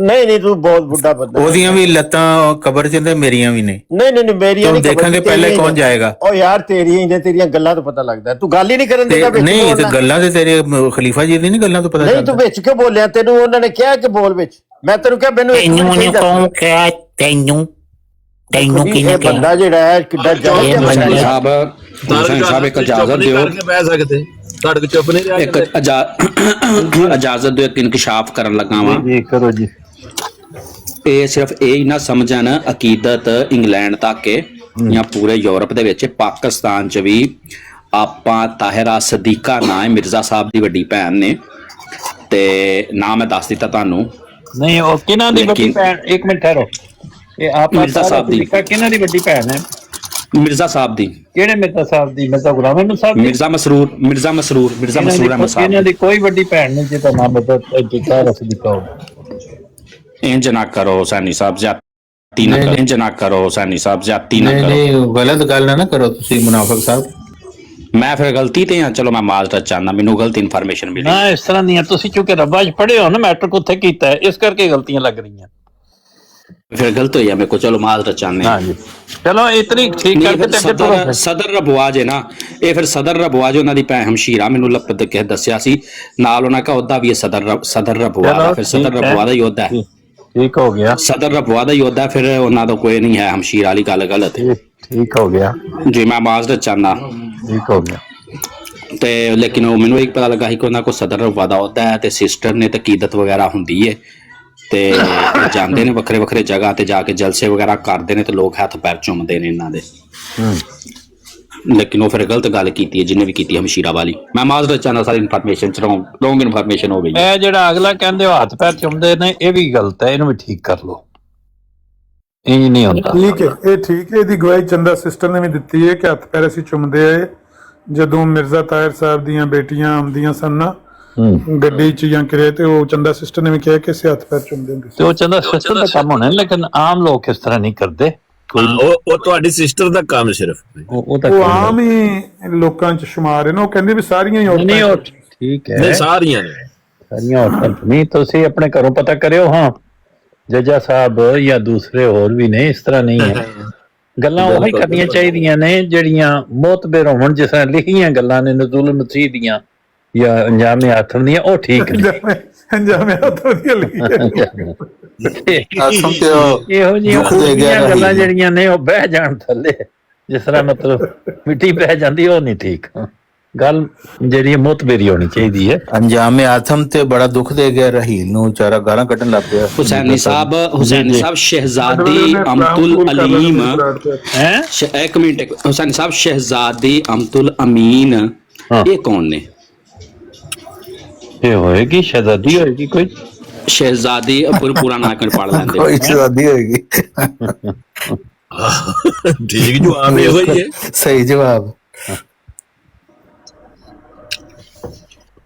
ਨਹੀਂ ਤੂੰ ਬਹੁਤ ਬੁੱਢਾ ਬੰਦਾ। ਉਹਦੀਆਂ ਵੀ ਲੱਤਾਂ ਕਬਰ ਚ ਤੇ ਮੇਰੀਆਂ ਵੀ ਨਹੀਂ। ਨਹੀਂ ਮੇਰੀਆਂ ਨਹੀਂ। ਦੇਖਾਂਗੇ ਪਹਿਲੇ ਕੌਣ ਜਾਏਗਾ। ਓ ਯਾਰ ਤੇਰੀਆਂ ਗੱਲਾਂ ਤੋਂ ਪਤਾ ਲੱਗਦਾ, ਤੂੰ ਗੱਲ ਹੀ ਨਹੀਂ ਕਰਨ ਦੇਗਾ ਵਿੱਚ। ਨਹੀਂ ਤੇ ਗੱਲਾਂ ਤੇ ਤੇਰੇ ਖਲੀਫਾ ਜੀ ਦੀ ਨਹੀਂ ਗੱਲਾਂ ਤੋਂ ਪਤਾ ਨਹੀਂ ਤੂੰ ਵਿੱਚ ਕਿਉਂ ਬੋਲਿਆ? ਤੈਨੂੰ ਉਹਨਾਂ ਨੇ ਕਿਹਾ ਕਿ ਬੋਲ ਵਿੱਚ, ਮੈਂ ਤੈਨੂੰ ਕਿਹਾ ਮੈਨੂੰ ਤੈਨੂੰ ਕਿਹਨੇ ਬੰਦਾ ਜਿਹੜਾ ਹੈ ਕਿੱਡਾ ਹੁਸੈਨ ਸਾਹਿਬ ਇੱਕ ਇਜਾਜ਼ਤ ਦਿਓ, ਬਹਿ ਸਕਦੇ ਤੁਹਾਡੇ ਕੋਲ ਚੁੱਪ ਨਹੀਂ ਰਿਹਾ। ਇੱਕ ਇਜਾਜ਼ਤ ਦਿਓ, ਇੱਕ ਇਨਕਸ਼ਾਫ ਕਰਨ ਲੱਗਾ ਵਾਂ। ਜੀ ਕਰੋ ਜੀ। ਇਹ ਸਿਰਫ ਇਹ ਹੀ ਨਾ ਸਮਝਣ ਅਕੀਦਤ ਇੰਗਲੈਂਡ ਤੱਕ ਹੈ ਜਾਂ ਪੂਰੇ ਯੂਰਪ ਦੇ ਵਿੱਚ, ਪਾਕਿਸਤਾਨ 'ਚ ਵੀ ਆਪਾਂ ਤਾਹਿਰਾ ਸਦੀਕਾ ਨਾਂ ਹੈ ਮਿਰਜ਼ਾ ਸਾਹਿਬ ਦੀ ਵੱਡੀ ਭੈਣ ਨੇ, ਤੇ ਨਾਂ ਮੈਂ ਦੱਸ ਦਿੱਤਾ ਤੁਹਾਨੂੰ। ਨਹੀਂ ਉਹ ਕਿਹਨਾਂ ਦੀ ਵੱਡੀ ਭੈਣ? 1 ਮਿੰਟ ਠਹਿਰੋ। ਇਹ ਆਪ ਮਿਰਜ਼ਾ ਸਾਹਿਬ ਦੀ। ਕਿਹਨਾਂ ਦੀ ਵੱਡੀ ਭੈਣ ਹੈ? ਮਿਰਜ਼ਾ ਸਾਹਿਬ ਦੀ। ਕਿਹੜੇ ਮਿਰਜ਼ਾ ਸਾਹਿਬ ਦੀ? ਮਿਰਜ਼ਾ ਗੁਲਾਮ ਅਹਿਮਦ ਸਾਹਿਬ ਦੀ? ਮਿਰਜ਼ਾ ਮਸਰੂਰ ਅਹਿਮਦ ਸਾਹਿਬ। ਇਹਨਾਂ ਦੀ ਕੋਈ ਵੱਡੀ ਭੈਣ ਨਹੀਂ ਜਿਹਦਾ ਨਾਮ ਤਾਹਿਰਾ ਸਦੀਕਾ ਹੋਵੇ। ਇੰਜ ਨਾ ਕਰੋ ਹੁਸੈਨੀ ਸਾਹਿਬ, ਜ਼ਿਆਦਤੀ ਨਾ ਕਰੋ। ਇੰਜ ਨਾ ਕਰੋ ਹੁਸੈਨੀ ਸਾਹਿਬ, ਜ਼ਿਆਦਤੀ ਨਾ ਕਰੋ। ਨਹੀਂ ਗਲਤ ਗੱਲ ਨਾ ਕਰੋ ਤੁਸੀਂ ਮੁਨਾਫਿਕ ਸਾਹਿਬ। ਮੈਂ ਫਿਰ ਗਲਤੀ ਤੇ ਹਾਂ, ਚਲੋ ਮੈਂ ਮਾਜ਼ਰਤ ਚਾਹੁੰਦਾ, ਮੈਨੂੰ ਗਲਤ ਇਨਫੋਰਮੇਸ਼ਨ ਮਿਲੀ। ਨਾ ਇਸ ਤਰ੍ਹਾਂ ਨਹੀਂ, ਤੁਸੀਂ ਚੁੱਕੇ ਰੱਬਾ ਚ ਪੜ੍ਹੇ ਹੋ ਨਾ ਮੈਟ੍ਰਿਕ ਉੱਥੇ ਕੀਤਾ ਹੈ, ਇਸ ਕਰਕੇ ਗਲਤੀਆਂ ਲੱਗ ਰਹੀਆਂ। ਫਿਰ ਗਲਤ ਹੋਈ ਹੈ ਮੇਰੇ ਕੋਲ, ਚਲੋ ਮਾਜ਼ਰਤ ਚਾਹੁੰਦੇ ਹਾਂ ਜੀ। ਚਲੋ ਇਤਨੀ ਠੀਕ ਕਰਕੇ ਸਦਰ ਰਬਵਾਜ ਹੈ ਨਾ, ਇਹ ਫਿਰ ਸਦਰ ਰਬਵਾਜ ਉਹਨਾਂ ਦੀ ਭੈਣ ਹਮਸ਼ੀਰਾ ਮੈਨੂੰ ਲੱਪਦ ਕੇ ਦੱਸਿਆ ਸੀ, ਨਾਲ ਉਹਨਾਂ ਦਾ ਉਹਦਾ ਵੀ ਸਦਰ ਰਬਵਾ, ਫਿਰ ਸਦਰ ਰਬਵਾ ਦਾ ਯੋਧਾ ਹੈ। ਠੀਕ ਹੋ ਗਿਆ। ਸਦਰ ਰਬਵਾ ਦਾ ਯੋਧਾ, ਫਿਰ ਉਹਨਾਂ ਦਾ ਕੋਈ ਨਹੀਂ ਹੈ। ਹਮਸ਼ੀਰਾ ਵਾਲੀ ਗੱਲ ਗਲਤ ਹੈ। ਠੀਕ ਹੋ ਗਿਆ ਜੀ, ਮੈਂ ਮਾਜ਼ਰਤ ਚਾਹੁੰਦਾ। ਠੀਕ ਹੋ ਗਿਆ। ਤੇ ਲੇਕਿਨ ਉਹ ਮੈਨੂੰ ਇੱਕ ਪਤਾ ਲੱਗਾ ਸੀ ਕਿ ਉਹਨਾਂ ਕੋਲ ਸਦਰ ਰਬਵਾ ਦਾ ਉਹਦਾ ਹੈ, ਤੇ ਸਿਸਟਰ ਨੇ ਤੇ ਅਕੀਦਤ ਵਗੈਰਾ ਹੁੰਦੀ ਹੈ, ਤੇ ਜਾਂਦੇ ਨੇ ਵੱਖਰੇ ਵੱਖਰੇ ਜਗ੍ਹਾ ਤੇ ਜਾ ਕੇ ਜਲਸੇ ਵਗੈਰਾ ਕਰਦੇ ਨੇ, ਤੇ ਲੋਕ ਹੱਥ ਪੈਰ ਚੁੰਮਦੇ ਨੇ ਇਹਨਾਂ ਦੇ। ਲੇਕਿਨ ਉਹ ਫਿਰ ਗਲਤ ਗੱਲ ਕੀਤੀ ਹੈ ਜਿਹਨੇ ਵੀ ਕੀਤੀ ਹਮਸ਼ੀਰਾ ਵਾਲੀ। ਮੈਂ ਮਾਜ਼ਰਤ ਚਾਹੁੰਦਾ, ਸਾਰੀ ਇਨਫੋਰਮੇਸ਼ਨ ਚ ਰੋਂਗ ਇਨਫੋਰਮੇਸ਼ਨ ਹੋ ਗਈ। ਇਹ ਜਿਹੜਾ ਅਗਲਾ ਕਹਿੰਦੇ ਉਹ ਹੱਥ ਪੈਰ ਚੁੰਮਦੇ ਨੇ, ਇਹ ਵੀ ਗਲਤ ਹੈ, ਇਹਨੂੰ ਵੀ ਠੀਕ ਕਰ ਲਓ। ਇਹ ਨਹੀਂ ਹੁੰਦਾ। ਠੀਕ ਹੈ, ਇਹ ਠੀਕ ਹੈ। ਇਹਦੀ ਗਵਾਹੀ ਚੰਦਾ ਸਿਸਟਰ ਨੇ ਵੀ ਦਿੱਤੀ ਹੈ ਕਿ ਹੱਥ ਪੈਰ ਅਸੀਂ ਚੁੰਮਦੇ ਆਏ ਜਦੋਂ ਮਿਰਜ਼ਾ ਤਾਹਿਰ ਸਾਹਿਬ ਦੀਆਂ ਬੇਟੀਆਂ ਆਉਂਦੀਆਂ ਸਨ ਨਾ ਗੱਡੀ ਚ ਜਾਂ ਕਿਰੇ, ਤੇ ਉਹ ਚੰਦਾ ਸਿਸਟਰ ਨੇ ਵੀ ਕਿਹਾ ਕਿ ਅਸੀਂ ਹੱਥ ਪੈਰ ਚੁੰਮਦੇ ਹੁੰਦੇ ਸੀ। ਤੇ ਉਹ ਚੰਦਾ ਸਿਸਟਰ ਦਾ ਕੰਮ ਹੋਣਾ, ਲੇਕਿਨ ਆਮ ਲੋਕ ਇਸ ਤਰ੍ਹਾਂ ਨਹੀਂ ਕਰਦੇ। ਉਹ ਤੁਹਾਡੀ ਸਿਸਟਰ ਦਾ ਕੰਮ ਸਿਰਫ ਉਹ ਆਮ ਹੀ ਲੋਕਾਂ ਚ ਸ਼ੁਮਾਰ ਹੈ ਨਾ। ਉਹ ਕਹਿੰਦੇ ਵੀ ਸਾਰੀਆਂ ਹੀ ਔਰਤਾਂ ਠੀਕ ਹੈ, ਨਹੀਂ ਸਾਰੀਆਂ ਨੇ, ਸਾਰੀਆਂ ਔਰਤਾਂ ਨਹੀਂ। ਤੁਸੀਂ ਆਪਣੇ ਘਰੋਂ ਪਤਾ ਕਰਿਓ। ਹਾਂ ਜੱਜਾ ਸਾਹਿਬ ਜਾਂ ਦੂਸਰੇ ਹੋਰ ਵੀ ਨੇ, ਇਸ ਤਰ੍ਹਾਂ ਨਹੀਂ ਹੈ। ਗੱਲਾਂ ਉਹੀ ਕਰਨੀਆਂ ਚਾਹੀਦੀਆਂ ਨੇ ਜਿਹੜੀਆਂ ਮੁਤਬਰ ਹੋਣ, ਜਿਸ ਤਰ੍ਹਾਂ ਲਿਖੀਆਂ ਗੱਲਾਂ ਨੇ ਨਜ਼ੂਲ ਮਸੀਹ ਦੀਆਂ ਜਾਂ ਅੰਜਾਮੇ ਆਥਮ ਦੀਆਂ, ਉਹ ਠੀਕ ਨੇ। ਅੰਜਾਮੇ ਆਥਮ ਦੀਆਂ ਇਹੋ ਜਿਹੀਆਂ ਗੱਲਾਂ ਜਿਹੜੀਆਂ ਨੇ ਉਹ ਬਹਿ ਜਾਣ ਥੱਲੇ, ਜਿਸ ਤਰ੍ਹਾਂ ਮਤਲਬ ਮਿੱਟੀ ਬਹਿ ਜਾਂਦੀ, ਉਹ ਨਹੀਂ ਠੀਕ। ਗੱਲ ਜਿਹੜੀ ਮੁਤਬਰੀ ਹੋਣੀ ਚਾਹੀਦੀ ਹੈ। ਅੰਜਾਮੇ ਆਥਮ ਤੇ ਬੜਾ ਦੁੱਖ ਦੇ ਗਿਆ ਰਹੀਲ ਨੂੰ, ਵਿਚਾਰਾ ਗਾਲਾਂ ਕੱਢਣ ਲੱਗ ਪਿਆ। ਹੁਸੈਨੀ ਸਾਹਿਬ ਸ਼ਹਿਜ਼ਾਦੀ ਅਮਤੁਲ ਅਲੀਮ ਹੈ। ਇੱਕ ਮਿੰਟ, ਹੁਸੈਨੀ ਸਾਹਿਬ ਸ਼ਹਿਜ਼ਾਦੀ ਅਮਤੁਲ ਅਮੀਨ ਇਹ ਕੌਣ ਨੇ? ਇਹ ਹੋਏਗੀ ਸ਼ਹਿਜ਼ਾਦੀ, ਹੋਏਗੀ ਕੋਈ ਸ਼ਹਿਜ਼ਾਦੀ, ਪੂਰਾ ਨਾਂ ਕਰ ਪੜ ਲੈਂਦੇ। ਕੋਈ ਸ਼ਹਿਜ਼ਾਦੀ ਹੋਏਗੀ। ਠੀਕ ਜਵਾਬ ਇਹੋ ਹੀ ਹੈ, ਸਹੀ ਜਵਾਬ।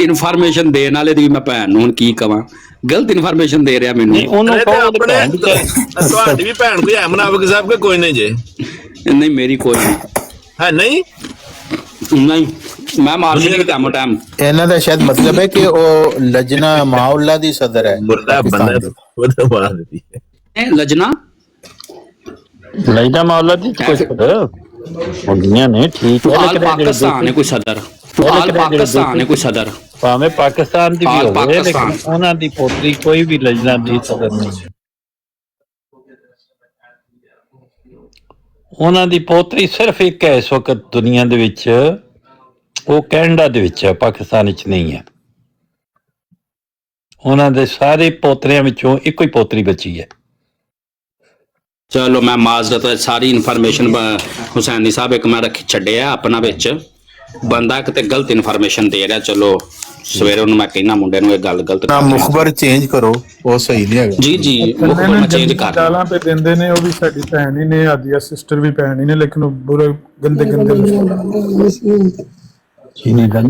ਇਨਫੋਰਮੇਸ਼ਨ ਦੇਣ ਵਾਲੇ ਦੀ ਮੈਂ ਭੈਣ ਨੂੰ ਹੁਣ ਕੀ ਕਵਾਂ, ਗਲਤ ਇਨਫੋਰਮੇਸ਼ਨ ਦੇ ਰਿਹਾ ਮੈਨੂੰ। ਉਹਨੂੰ ਕਹੋ ਉਹਦੇ ਭੈਣ ਦੀ ਤੁਹਾਡੀ ਵੀ ਭੈਣ ਕੋਈ ਹੈ ਮੁਨਾਫਿਕ ਸਾਹਿਬ ਕੇ ਕੋਈ ਨਹੀਂ ਜੇ? ਨਹੀਂ ਮੇਰੀ ਕੋਈ ਨਹੀਂ ਹੈ। ਨਹੀਂ ਨਹੀਂ ਮੈਂ ਮਾਰਕੀਟਿੰਗ ਟਾਈਮ ਟਾਈਮ। ਇਹਨਾਂ ਦਾ ਸ਼ਾਇਦ ਮਤਲਬ ਹੈ ਕਿ ਉਹ ਲਜਨਾ ਮਾਉਲਾ ਦੀ ਸਦਰ ਹੈ। ਮੁਰਦਾ ਬੰਦਾ ਉਹਦਾ ਮਾਰ ਦਿੱਤੀ ਇਹ ਲਜਨਾ ਲੈਦਾ ਮੌਲਾ ਦੀ ਕੁਝ ਹੁੰਦੀਆਂ ਨੇ ਠੀਕ ਹੈ, ਆਲ ਪਾਕਿਸਤਾਨ ਹੈ ਕੋਈ ਸਦਰ, ਆਲ ਪਾਕਿਸਤਾਨ ਹੈ ਕੋਈ ਸਦਰ, ਭਾਵੇਂ ਪਾਕਿਸਤਾਨ ਦੀ ਵੀ ਹੋਵੇ ਲੇਕਿਨ ਉਹਨਾਂ ਦੀ ਪੋਤਰੀ ਕੋਈ ਵੀ ਲਜਨਾ ਦੀ ਸਦਰ ਨਹੀਂ ਹੈ। ਉਹਨਾਂ ਦੀ ਪੋਤਰੀ ਸਿਰਫ ਇੱਕ ਹੈ ਇਸ ਵਕਤ ਦੁਨੀਆ ਦੇ ਵਿੱਚ, ਉਹ ਕੈਨੇਡਾ ਦੇ ਵਿੱਚ ਹੈ, ਪਾਕਿਸਤਾਨ ਵਿੱਚ ਨਹੀਂ ਹੈ। ਉਹਨਾਂ ਦੇ ਸਾਰੇ ਪੋਤਰਿਆਂ ਵਿੱਚੋਂ ਇੱਕੋ ਹੀ ਪੋਤਰੀ ਬਚੀ ਹੈ। ਚਲੋ ਮੈਂ ਮਾਜ਼ਰਤ ਸਾਰੀ ਇਨਫੋਰਮੇਸ਼ਨ ਹੁਸੈਨੀ ਸਾਹਿਬ ਇੱਕ ਮੈਂ ਰੱਖੀ ਛੱਡਿਆ ਆਪਣਾ ਵਿੱਚ ਬੰਦਾ ਕਿਤੇ ਗਲਤ ਇਨਫੋਰਮੇਸ਼ਨ ਦੇ ਰਿਹਾ। ਚਲੋ ਸਵੇਰੇ ਉਹਨੂੰ ਮੈਂ ਕਹਿਣਾ ਮੁੰਡੇ ਨੂੰ ਇਹ ਗੱਲ ਗਲਤ ਨਾ ਮੁਖਬਰ ਚੇਂਜ ਕਰੋ, ਉਹ ਸਹੀ ਨਹੀਂ ਹੈਗਾ। ਜੀ ਜੀ ਮੁਖਬਰ ਮੈਂ ਚੇਂਜ ਕਰ ਗਾਲਾਂ ਪੇ ਦਿੰਦੇ ਨੇ, ਉਹ ਵੀ ਸਾਡੀ ਭੈਣ ਹੀ ਨੇ, ਆਦੀਆ ਸਿਸਟਰ ਵੀ ਭੈਣ ਹੀ ਨੇ, ਲੇਕਿਨ ਉਹ ਬੁਰੇ ਗੰਦੇ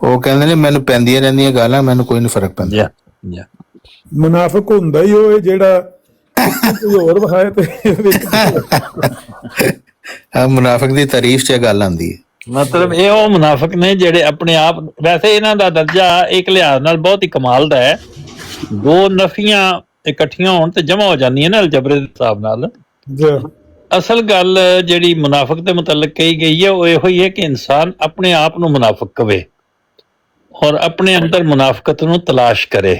ਉਹ ਕਹਿੰਦੇ ਨੇ ਮੈਨੂੰ ਪੈਂਦੀਆਂ ਰਹਿੰਦੀਆਂ ਗਾਲਾਂ, ਮੈਨੂੰ ਕੋਈ ਨਹੀਂ ਫਰਕ ਪੈਂਦਾ। ਮੁਨਾਫਿਕ ਹੁੰਦਾ ਹੀ ਉਹ ਜਿਹੜਾ ਕੋਈ ਹੋਰ ਵਹਾਏ ਤੇ ਆ ਮੁਨਾਫਿਕ ਦੀ ਤਾਰੀਫ 'ਚ ਗੱਲ ਆਉਂਦੀ ਹੈ। ਮਤਲਬ ਇਹ ਉਹ ਮੁਨਾਫਿਕ ਨੇ ਜਿਹੜੇ ਆਪਣੇ ਆਪ, ਵੈਸੇ ਇਹਨਾਂ ਦਾ ਦਰਜਾ ਇੱਕ ਲਿਹਾਜ਼ ਨਾਲ ਬਹੁਤ ਹੀ ਕਮਾਲ ਦਾ ਹੈ। ਦੋ ਨਫੀਆਂ ਇਕੱਠੀਆਂ ਹੋਣ ਤੇ ਜਮਾ ਹੋ ਜਾਂਦੀਆਂ ਨੇ ਅਲਜਬਰੇ ਦੇ ਹਿਸਾਬ ਨਾਲ। ਅਸਲ ਗੱਲ ਜਿਹੜੀ ਮੁਨਾਫਿਕ ਦੇ ਮੁਤਲਕ ਕਹੀ ਗਈ ਹੈ ਉਹ ਇਹੋ ਹੀ ਹੈ ਕਿ ਇਨਸਾਨ ਆਪਣੇ ਆਪ ਨੂੰ ਮੁਨਾਫਿਕ ਕਵੇ ਔਰ ਆਪਣੇ ਅੰਦਰ ਮੁਨਾਫਕਤ ਨੂੰ ਤਲਾਸ਼ ਕਰੇ।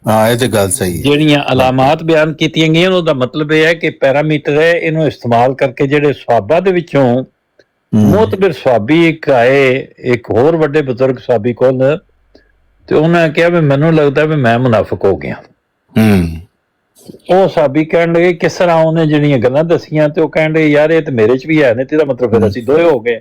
ਹਾਂ, ਇਹ ਤੇ ਗੱਲ ਸਹੀ ਹੈ। ਜਿਹੜੀਆਂ ਅਲਾਮਾਤ ਬਿਆਨ ਕੀਤੀਆਂ ਗਈਆਂ ਉਹਦਾ ਮਤਲਬ ਇਹ ਹੈ ਕਿ ਪੈਰਾਮੀਟਰ ਹੈ, ਇਹਨੂੰ ਇਸਤੇਮਾਲ ਕਰਕੇ ਜਿਹੜੇ ਸਹਾਬਾ ਦੇ ਵਿੱਚੋਂ ਮੋਤਬਰ ਸਹਾਬੀ ਇੱਕ ਆਏ, ਇੱਕ ਹੋਰ ਵੱਡੇ ਬਜ਼ੁਰਗ ਸਹਾਬੀ ਕੋਲ, ਤੇ ਉਹਨਾਂ ਕਿਹਾ ਵੀ ਮੈਨੂੰ ਲੱਗਦਾ ਵੀ ਮੈਂ ਮੁਨਾਫਿਕ ਹੋ ਗਿਆ। ਉਹ ਸਹਾਬੀ ਕਹਿਣ ਲੱਗੇ ਕਿਸ ਤਰ੍ਹਾਂ? ਉਹਨੇ ਜਿਹੜੀਆਂ ਗੱਲਾਂ ਦੱਸੀਆਂ ਤੇ ਉਹ ਕਹਿਣ ਲੱਗੇ ਯਾਰ ਇਹ ਤੇ ਮੇਰੇ ਚ ਵੀ ਹੈ ਨੇ, ਤੇ ਇਹਦਾ ਮਤਲਬ ਫਿਰ ਅਸੀਂ ਦੋਏ ਹੋ ਗਏ।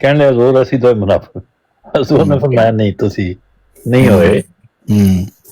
ਕਹਿਣ ਲੱਗੇ ਹਜ਼ੂਰ ਅਸੀਂ ਦੋਏ ਮੁਨਾਫਿਕ। ਹਜ਼ੂਰ ਨੇ ਫਰਮਾਇਆ ਨਹੀਂ, ਤੁਸੀਂ ਨਹੀਂ ਹੋਏ।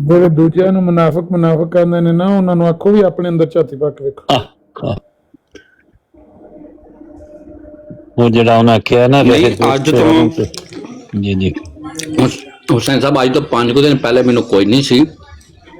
ਜਿਹੜੇ ਦੂਜਿਆਂ ਨੂੰ ਮੁਨਾਫਿਕ ਕਹਿੰਦੇ ਨੇ ਨਾ, ਉਹਨਾਂ ਨੂੰ ਆਖੋ ਵੀ ਆਪਣੇ ਅੰਦਰ ਝਾਤੀ ਪਾ ਕੇ ਵੇਖੋ। ਉਹ ਜਿਹੜਾ ਉਹਨਾਂ ਕਿਹਾ ਨਾ ਅੱਜ ਤੋਂ ਜੀ ਜੀ ਹੁਸੈਨ ਸਾਹਿਬ ਅੱਜ ਤੋਂ 5 ਦਿਨ ਪਹਿਲੇ ਮੈਨੂੰ ਕੋਈ ਨਹੀਂ ਸੀ,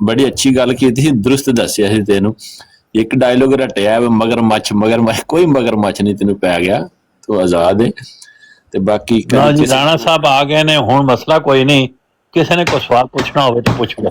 ਬੜੀ ਅੱਛੀ ਗੱਲ ਕੀਤੀ ਸੀ, ਦਰੁਸਤ ਦੱਸਿਆ ਸੀ ਤੈਨੂੰ। ਇੱਕ ਡਾਇਲੋਗ ਰਟਿਆ ਮਗਰਮੱਛ ਕੋਈ ਮਗਰਮੱਛ ਨਹੀਂ ਤੈਨੂੰ ਪੈ ਗਿਆ, ਤੂੰ ਆਜ਼ਾਦ ਹੈ। ਤੇ ਬਾਕੀ ਨਾ ਜੀ ਰਾਣਾ ਸਾਹਿਬ ਆ ਗਏ ਨੇ, ਹੁਣ ਮਸਲਾ ਕੋਈ ਨਹੀਂ, ਕਿਸੇ ਨੇ ਕੋਈ ਸਵਾਲ ਪੁੱਛਣਾ ਹੋਵੇ ਤਾਂ ਪੁੱਛ ਲਓ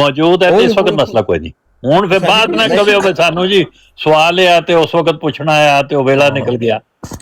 ਮੌਜੂਦ ਹੈ ਤੇ ਇਸ ਵਕਤ ਮਸਲਾ ਕੋਈ ਨਹੀਂ। ਹੁਣ ਫਿਰ ਬਾਅਦ ਨਾ ਕਵੇ ਹੋਵੇ ਸਾਨੂੰ ਜੀ ਸਵਾਲ ਆ ਤੇ ਉਸ ਵਕਤ ਪੁੱਛਣਾ ਆ ਤੇ ਉਹ ਵੇਲਾ ਨਿਕਲ ਗਿਆ।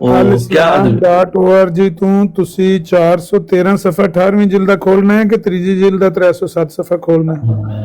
.org ਤੁਸੀਂ 413 ਸਫਾ 18ਵੀਂ ਜਿਲਦ ਦਾ ਖੋਲਣਾ ਹੈ ਕਿ ਤੀਜੀ ਜਿਲਦ ਦਾ 307 ਸਫਾ ਖੋਲਣਾ ਹੈ?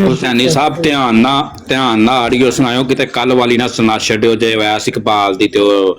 ਹੁਸੈਨੀ ਸਾਹਿਬ ਧਿਆਨ ਨਾਲ ਆਡੀਓ ਸੁਣਾਇਓ, ਕਿਤੇ ਕੱਲ ਵਾਲੀ ਨਾ ਸੁਣਾ ਛੱਡਿਓ ਜੇ ਵੈਸ ਇਕਬਾਲ ਦੀ ਤੇ ਉਹ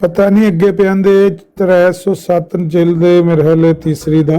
ਪਤਾ ਨਹੀਂ ਅੱਗੇ ਪਿਆਂਦੇ 307 ਜਿਲਦ ਦੇ ਮੇਰੇ ਹਾਲੇ ਤੀਸਰੀ ਦਾ।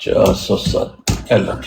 407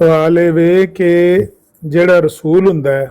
ਸਵਾਲ ਇਹ ਵੇ ਕਿ ਜਿਹੜਾ ਰਸੂਲ ਹੁੰਦਾ ਹੈ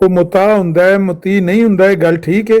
ਉਹ ਮੁਤਾ ਹੁੰਦਾ ਹੈ, ਮੁਤੀ ਨਹੀਂ ਹੁੰਦਾ ਹੈ, ਗੱਲ ਠੀਕ ਹੈ?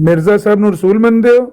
ਮਿਰਜ਼ਾ ਸਾਹਿਬ ਨੂੰ ਰਸੂਲ ਮੰਨਦੇ ਹੋ?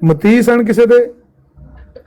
ਮੁਤੀ ਸਨ ਕਿਸੇ ਦੇ?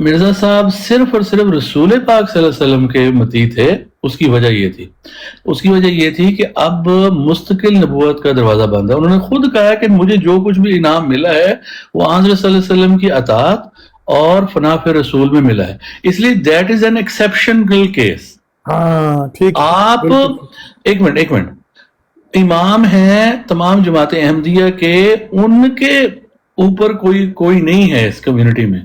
مرزا صاحب صرف اور صرف رسول پاک صلی اللہ علیہ وسلم کے متی تھے. اس کی وجہ یہ تھی کہ اب مستقل نبوت کا دروازہ بند ہے. انہوں نے خود کہا کہ مجھے جو کچھ بھی انعام ملا ہے وہ حضرت صلی اللہ علیہ وسلم کی اطاعت اور فناء رسول میں ملا ہے. اس لیے that is an exceptional case. ہاں ٹھیک. آپ ایک منٹ امام ہیں تمام جماعت احمدیہ کے، ان کے اوپر کوئی نہیں ہے اس کمیونٹی میں،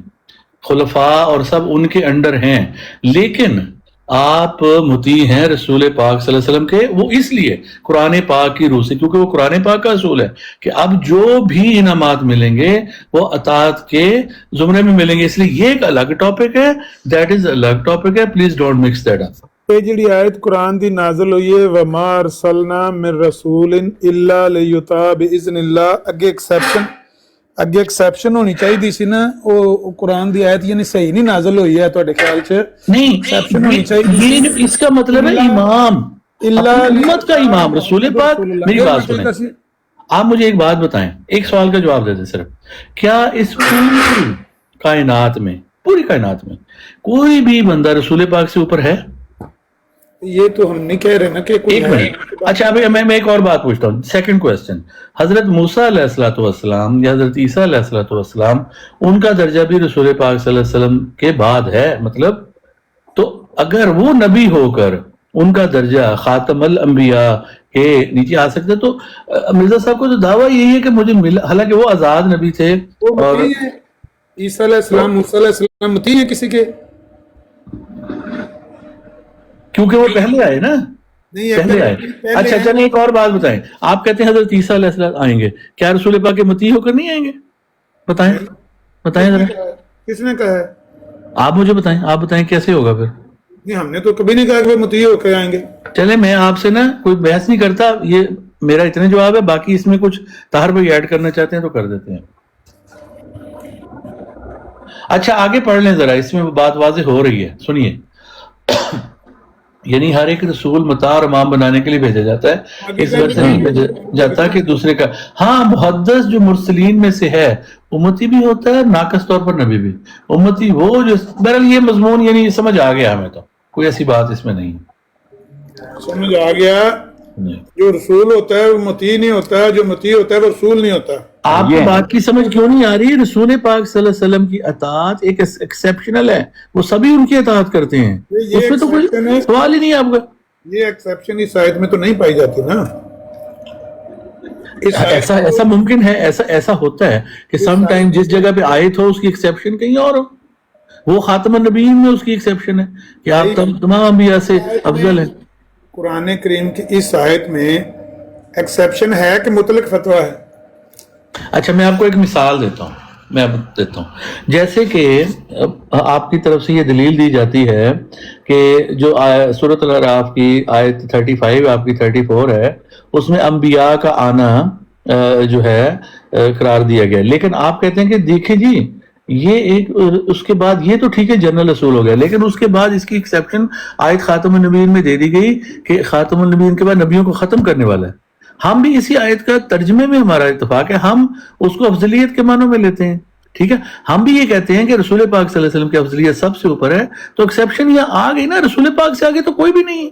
خلفاء اور سب ان کے انڈر ہیں، لیکن آپ مطیع ہیں رسول پاک صلی اللہ علیہ وسلم کے. وہ اس لیے قرآن پاک کی روح سے، کیونکہ وہ قرآن پاک کا اصول ہے کہ اب جو بھی انعامات ملیں گے وہ اطاعت کے زمرے میں ملیں گے. اس لیے یہ ایک الگ ٹاپک ہے، دیٹ از الگ ٹاپک ہے. Please don't mix that up. یہ جڑی آیت قرآن دی نازل ہوئی ہے وما ارسلنا من رسول الا لیطاع باذن اللہ، اگے ایکسیپشن ہونی چاہیے سی نا. وہ قرآن دی آیت یعنی صحیح نہیں نازل ہوئی ہے تواڈے خیال چ؟ نہیں، ایکسیپشن ہونی چاہیے. اس کا مطلب ہے امام، امت کا امام رسول پاک. میری بات سنیں، آپ مجھے ایک بات بتائیں، ایک سوال کا جواب دے دیں صرف. کیا اس پوری کائنات میں کوئی بھی بندہ رسول پاک سے اوپر ہے؟ یہ تو ہم نہیں کہہ رہے نا کہ ایک منٹ. اچھا میں ایک اور بات پوچھتا ہوں. سیکنڈ کوسچن، حضرت موسیٰ علیہ الصلوۃ والسلام یا حضرت عیسیٰ علیہ الصلوۃ والسلام، ان کا درجہ بھی رسول پاک صلی اللہ علیہ وسلم کے بعد ہے. مطلب تو اگر وہ نبی ہو کر ان کا درجہ خاتم الانبیاء کے نیچے آ سکتا تو مرزا صاحب کو تو دعویٰ یہی ہے کہ مجھے ملا، حالانکہ وہ آزاد نبی تھے. اور عیسیٰ علیہ السلام، موسیٰ علیہ السلام مطیع ہیں کسی کے؟ کیونکہ وہ پہلے آئے نا، پہلے آئے. اچھا چلیں ایک اور بات بتائیں. آپ کہتے ہیں حضرت عیسیٰ علیہ السلام آئیں گے، کیا رسول پاک کے مطیع ہو کر نہیں آئیں گے؟ بتائیں ذرا. کس نے کہا ہے؟ آپ مجھے بتائیں کیسے ہوگا پھر؟ نہیں، ہم نے تو کبھی نہیں کہا کہ وہ مطیع ہو کے آئیں گے. چلے میں آپ سے نا کوئی بحث نہیں کرتا، یہ میرا اتنے جواب ہے. باقی اس میں کچھ طاہر بھائی ایڈ کرنا چاہتے ہیں تو کر دیتے ہیں. اچھا آگے پڑھ لیں ذرا، اس میں بات واضح ہو رہی ہے. سنیے، یعنی ہر ایک رسول مطاع اور امام بنانے کے لیے بھیجا جاتا ہے، اس وقت نہیں بھیجا جاتا کہ دوسرے کا. ہاں محدث جو مرسلین میں سے ہے امتی بھی ہوتا ہے، ناقص طور پر نبی بھی. امتی وہ جو بہرحال یہ مضمون یعنی سمجھ آ گیا ہمیں، تو کوئی ایسی بات اس میں نہیں. سمجھ آ گیا. جو رسول ہوتا ہے وہ مطیع نہیں ہوتا، جو مطیع ہوتا ہے وہ رسول نہیں ہوتا. آپ کو بات کی سمجھ کیوں نہیں آ رہی؟ رسول پاک صلی اللہ علیہ وسلم کی اطاعت ایک ایکسیپشنل ہے، وہ سبھی ان کی اطاعت کرتے ہیں، اس میں تو کوئی سوال ہی نہیں ہے. آپ کا یہ ایکسیپشن اس آیت میں تو نہیں پائی جاتی نا. ایسا ممکن ہے، ایسا ہوتا ہے کہ سم ٹائم جس جگہ پہ آیت ہو اس کی ایکسیپشن کہیں اور ہو. وہ خاتم النبیین میں اس کی ایکسیپشن ہے کہ آپ تمام انبیاء سے افضل ہیں. قرآن کریم کی اس آیت میں ایکسیپشن ہے کہ مطلق فتویٰ ہے؟ اچھا میں آپ کو ایک مثال دیتا ہوں. جیسے کہ آپ کی طرف سے یہ دلیل دی جاتی ہے کہ جو سورۃ الاعراف کی آیت 35 آپ کی 34 ہے، اس میں انبیاء کا آنا جو ہے قرار دیا گیا. لیکن آپ کہتے ہیں کہ دیکھیں جی یہ ایک اس کے بعد یہ تو ٹھیک ہے جنرل اصول ہو گیا، لیکن اس کے بعد اس کی ایکسیپشن آیت خاتم النبیین میں دے دی گئی کہ خاتم النبیین کے بعد نبیوں کو ختم کرنے والا ہے. ہم بھی اسی آیت کا ترجمے میں ہمارا اتفاق ہے، ہم اس کو افضلیت کے معنوں میں لیتے ہیں. ٹھیک ہے، ہم بھی یہ کہتے ہیں کہ رسول پاک صلی اللہ علیہ وسلم کی افضلیت سب سے اوپر ہے. تو ایکسیپشن یہاں آ گئی نا، رسول پاک سے آگے تو کوئی بھی نہیں.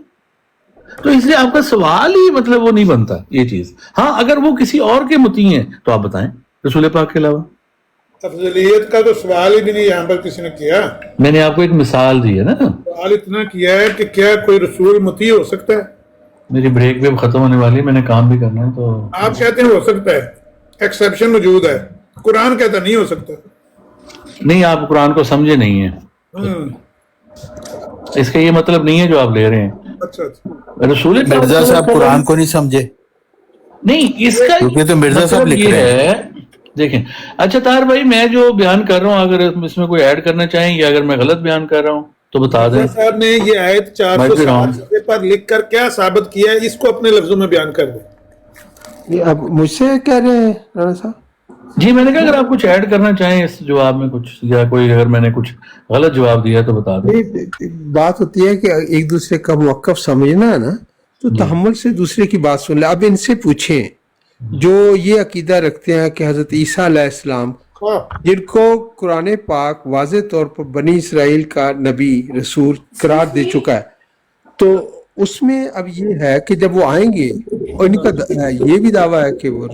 تو اس لیے آپ کا سوال ہی مطلب وہ نہیں بنتا یہ چیز. ہاں اگر وہ کسی اور کے مطیع ہیں تو آپ بتائیں رسول پاک کے علاوہ. افضلیت کا تو سوال ہی بھی نہیں یہاں پر کسی نے کیا. میں نے آپ کو ایک مثال دی ہے نا. سوال اتنا کیا ہے کہ کیا کوئی رسول مطیع ہو سکتا ہے؟ میری بریک بھی ختم ہونے والی ہے، میں نے کام بھی کرنا ہے. تو آپ کہتے ہیں ہو سکتا ہے، ایکسیپشن موجود ہے، قرآن کہتا نہیں ہو سکتا. نہیں، آپ قرآن کو سمجھے نہیں ہیں. اس کا یہ مطلب نہیں ہے جو آپ لے رہے ہیں. اچھا رسول مرزا صاحب قرآن کو نہیں سمجھے نہیں، اس کا کیونکہ تو مرزا صاحب مطلب لکھ یہ رہے ہیں. ہے. دیکھیں اچھا طاہر بھائی، میں جو بیان کر رہا ہوں اگر اس میں کوئی ایڈ کرنا چاہیں یا اگر میں غلط بیان کر رہا ہوں تو بتا دیں. صاحب نے یہ آیت 407 صفحے پر لکھ کر کیا ثابت کیا ہے، اس کو اپنے لفظوں میں بیان کر دیں. یہ اب مجھ سے کہہ رہے ہیں رانا صاحب؟ جی میں نے کہا اگر آپ کچھ ایڈ کرنا چاہیں اس جواب میں کچھ، یا کوئی اگر میں نے کچھ غلط جواب دیا تو بتا دیں. بات ہوتی ہے کہ ایک دوسرے کا موقف سمجھنا ہے نا، تو تحمل سے دوسرے کی بات سن لیں. اب ان سے پوچھیں جو یہ عقیدہ رکھتے ہیں کہ حضرت عیسیٰ علیہ السلام جن کو قرآن پاک واضح طور پر بنی اسرائیل کا نبی رسول قرار دے چکا ہے، تو اس میں اب یہ ہے کہ جب وہ آئیں گے اور ان کا یہ بھی دعویٰ ہے کہ وہ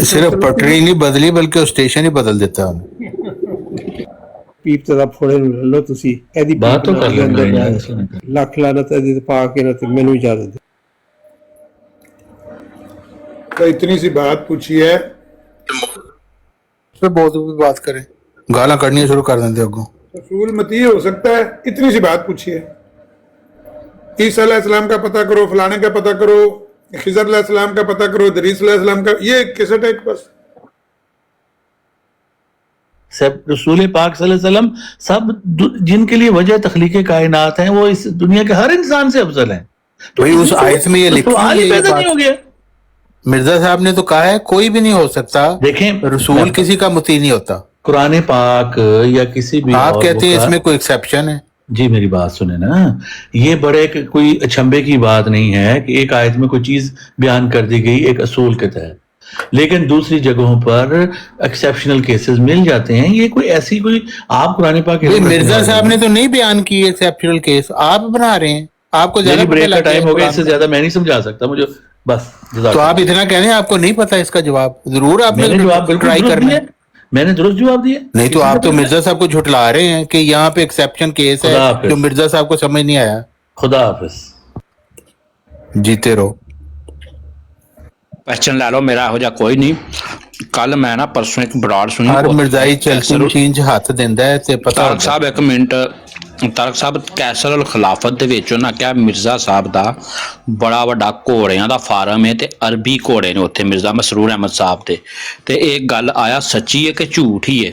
صرف پٹری نہیں بدلی بلکہ اسٹیشن ہی بدل دیتا ہوں. پیپ تے پھوڑے نوں لے لو تسی ایدی بات تو کر لیں. لاکھ لعنت ایدی پا کے نہ تے مینوں اجازت دے. تو اتنی سی بات پوچھی ہے، بہت بھی بات کریں، گالاں کڑنی شروع کر دیں اگوں. رسول متی ہو سکتا ہے، اتنی سی بات پوچھی ہے. عیسیٰ علیہ السلام کا پتہ کرو، فلانے کا پتہ کرو، خضر علیہ السلام کا پتہ کرو، ادریس علیہ السلام کا، یہ کیسٹ ہے بس. سب رسول پاک صلی اللہ علیہ وسلم سب جن کے لیے وجہ تخلیق کائنات ہیں وہ اس دنیا کے ہر انسان سے افضل ہیں. تو اس آیت میں یہ لکھی سوال ہی پیدا نہیں ہو گیا. مرزا صاحب نے تو کہا ہے کوئی بھی نہیں ہو سکتا، دیکھیں رسول کسی کا مطیع نہیں ہوتا. قرآن پاک یا کسی بھی آپ کہتے ہیں اس میں کوئی ایکسیپشن ہے؟ جی میری بات سنیں نا، یہ بڑے کوئی اچھمبے کی بات نہیں ہے کہ ایک آیت میں کوئی چیز بیان کر دی گئی ایک اصول کے تحت، لیکن دوسری جگہوں پر ایکسیپشنل کیسز مل جاتے ہیں. یہ کوئی ایسی کوئی آپ قرآن پاک مرزا صاحب نے تو نہیں بیان کی ایکسیپشنل کیس، آپ بنا رہے ہیں. آپ کو زیادہ بریک کا ٹائم ہو گیا، اس سے زیادہ میں نہیں سمجھا سکتا مجھے بس. تو آپ اتنا کہہ رہے ہیں آپ کو نہیں پتا اس کا جواب؟ ضرور آپ نے جواب ٹرائی کرنا ہے. میں نے درست جواب دیا. نہیں تو آپ تو مرزا صاحب کو جھٹلا رہے ہیں کہ یہاں پہ ایکسیپشن کیس ہے جو مرزا صاحب کو سمجھ نہیں آیا. خدا حافظ. جیتے رہو. کوشچن لے لو میرا ہو جا کوئی نہیں. کل میں نا پرسوں ایک براڈ سنی، ہر مرزائی چلتی مشین 'ਚ ہاتھ دیندا ہے تے پتہ طارق صاحب ایک منٹ. طارق صاحب کیسر الخلافت دے وچ نا کیا مرزا صاحب دا بڑا وڈا گھوڑیاں دا فارم ہے تے عربی گھوڑے نے اوتھے مرزا مسرور احمد صاحب دے. تے ایک گل آیا سچی ہے کہ جھوٹ ہی ہے؟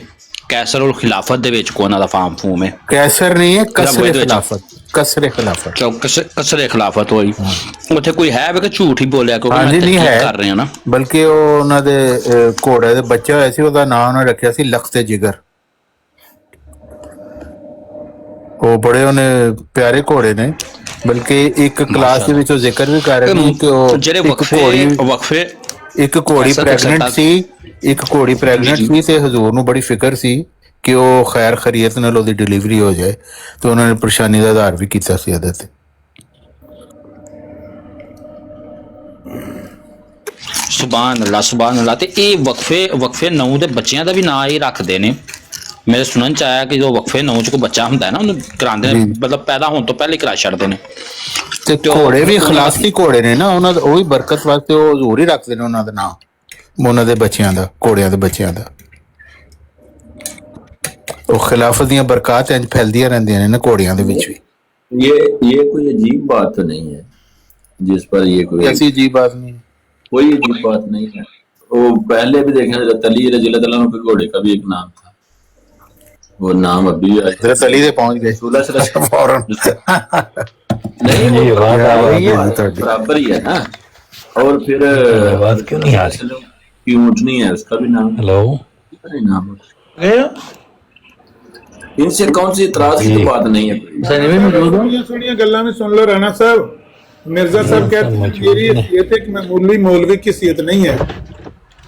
کیسر الخلافت دے وچ کونا دا فارم فوم ہے؟ کیسر نہیں ہے، کسر خلافت. کسر خلافت، کسر خلافت ہوئی. اوتھے کوئی ہے کہ جھوٹ ہی بولیا؟ کیونکہ میں تحقیق کر رہے ہیں نا. بلکہ وہ انہاں دے گھوڑے دے بچہ ہویا سی، ਉਹਦਾ ਨਾਮ انہاں رکھیا سی لخت جگر. وہ بڑے انہیں پیارے گھوڑے نے. بلکہ ایک کلاس دے وچ ذکر بھی کر رہے ہیں کہ ایک گھوڑی پریگننٹ سی، ایک گھوڑی پریگننٹ سی تے حضور نو بڑی فکر سی کہ وہ خیر خیریت نال ਉਹਦੀ ڈیلیوری ہو جائے، تو انہوں نے پریشانی دا اظہار بھی کیتا سی ادھر تے. سبحان اللہ سبحان اللہ. تے اے وقفے نو دے بچیاں دا بھی نا ہی رکھدے نے. میرے سنن چ آیا کہ جو وقفے نو چ کوئی بچہ ہوندا ہے نا انہوں کراندے نے، مطلب پیدا ہون تو پہلے کرا چھڑدے نے. تے گھوڑے بھی خلاصی گھوڑے نے نا، انہاں دا وہی برکت واسطے وہ حضور ہی رکھدے نے انہاں دا نام، انہاں دے بچیاں دا، گھوڑیاں دے بچیاں دا. وہ خلافت دیاں برکات انج پھیلدیاں رہندیاں نے نا گھوڑیاں دے وچ بھی. یہ کوئی عجیب بات تو نہیں ہے جس پر یہ کوئی ایسی عجیب بات نہیں، کوئی عجیب بات نہیں ہے. وہ پہلے بھی دیکھیں حضرت علی رضی اللہ تعالیٰ عنہ کے گھوڑے کا بھی ایک نام تھا، وہ نام ابھی حضرت علی سے پہنچ گئے فوراً. نہیں برابر ہی ہے نا. اور پھر اونٹنی ہے اس کا بھی نام. ہلو نام ان سے کون سی اعتراض کی تو بات نہیں ہے. سنیے گلا میں سن لو رانا صاحب. مرزا صاحب کہتے ہیں میری حیثیت ایک معمولی مولوی کی حیثیت نہیں ہے،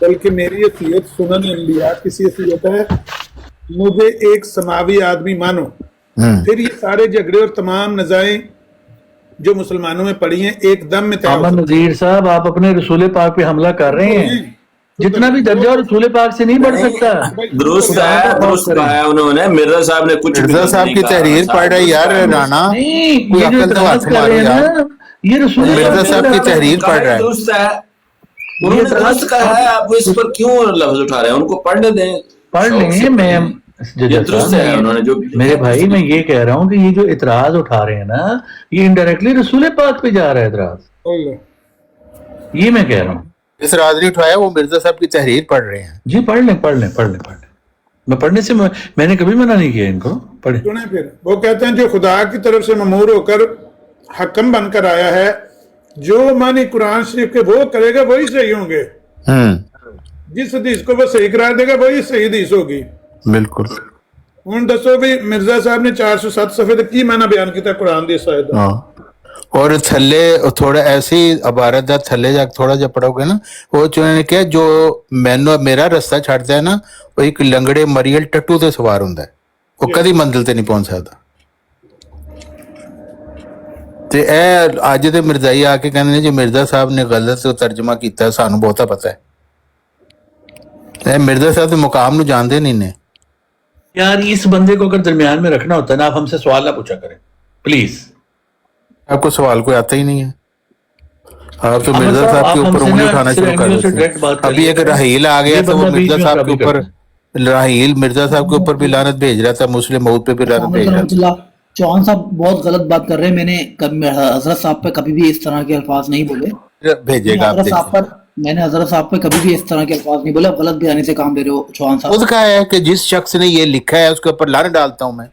بلکہ میری حیثیت سنن انبیاء کی حیثیت ہے. مجھے ایک سماوی آدمی مانو. پھر یہ سارے جھگڑے اور تمام نزاعیں جو مسلمانوں میں پڑی ہیں ایک دم میں محمد نذیر صاحب آپ اپنے رسول پاک پہ حملہ کر رہے ہیں. جتنا بھی درجہ رسول پاک سے نہیں بڑھ سکتا. درست کہا انہوں نے. مرزا صاحب نے کچھ مرزا صاحب کی تحریر پڑھ رہے یار رانا، کوئی عقل تو ہاتھ مارو یار. یہ رسول مرزا صاحب کی تحریر پڑھ رہا ہے. درست ہے، انہوں نے درست کہا ہے. آپ اس پر کیوں لفظ اٹھا رہے ہیں؟ ان کو پڑھنے دیں، پڑھ لیں. میں درست ہے انہوں نے جو میرے بھائی میں یہ کہہ رہا ہوں کہ یہ جو اعتراض اٹھا رہے ہیں نا، یہ انڈائریکٹلی رسول پاک پہ جا رہا ہے اعتراض. یہ میں کہہ رہا ہوں. اس راز نہیں اٹھایا، وہ مرزا صاحب کی تحریر پڑھ رہے ہیں. جی پڑھ لیں پڑھ لیں پڑھ لیں پڑھ لیں. میں پڑھنے سے میں نے کبھی منع نہیں کیا ان کو. پڑھیں. پھر وہ کہتے ہیں جو خدا کی طرف سے مأمور ہو کر حکم بن کر آیا ہے، جو معنی قرآن شریف کے وہ کرے گا وہی صحیح ہوں گے. جس حدیث کو وہ صحیح قرار دے گا وہی صحیح حدیث ہوگی. بالکل. ہوں دسو بھی مرزا صاحب نے 407 صفحے کی معنی بیان کیتا قرآن دی اس آیت دا. اور تھلے تھوڑا ایسی عبارت ہے تھلے جا تھوڑا جا پڑھو گے نا وہ چننے نے کیا جو مینو میرا رستہ چھڑتا ہے نا وہ ایک لنگڑے مریل ٹٹو تے سوار ہوندا ہے وہ کدی منزل تے نہیں پہنچ سکتا تے اے اج دے مرزائی آ کے کہندے نے جو مرزا صاحب نے غلط ترجمہ کیتا ہے سانو بہتا پتہ ہے اے مرزا صاحب دے مقام نو جاندے نہیں نے یار اس بندے کو اگر درمیان میں رکھنا ہوتا ہے نا آپ ہم سے سوال نہ پوچھا کریں پلیز. آپ کو سوال کوئی آتا ہی نہیں ہے آپ تو احمد مرزا صاحب، صاحب آپ کے ہم اوپر سے انگلی نا اٹھانا صرف شروع کر انگلیوں سے دیتے ڈائریکٹ ہیں بات کر ابھی لیا ایک کریں. رحیل آ گیا یہ تو وہ بندہ بیچ مرزا میں صاحب کے خرابی اوپر کرتا ہے. راہیل مرزا صاحب کے اوپر بھی لعنت بھیج رہا تھا مسلم موت پہ بھی لعنت السلام بھیج علیکم رہا ورحمۃ اللہ. چوہان صاحب بہت غلط بات کر رہے ہیں. میں نے حضرت صاحب پہ کبھی بھی اس طرح کے الفاظ نہیں بولے. تھا بھیجے گا آپ دیکھیں میں نے حضرت صاحب پہ کبھی بھی اس طرح کے الفاظ نہیں بولے. آپ غلط بیانی سے کام لے رہے ہو چوہان صاحب. خود کا ہے کہ جس شخص نے یہ لکھا ہے اس کے اوپر لعنت ڈالتا ہوں میں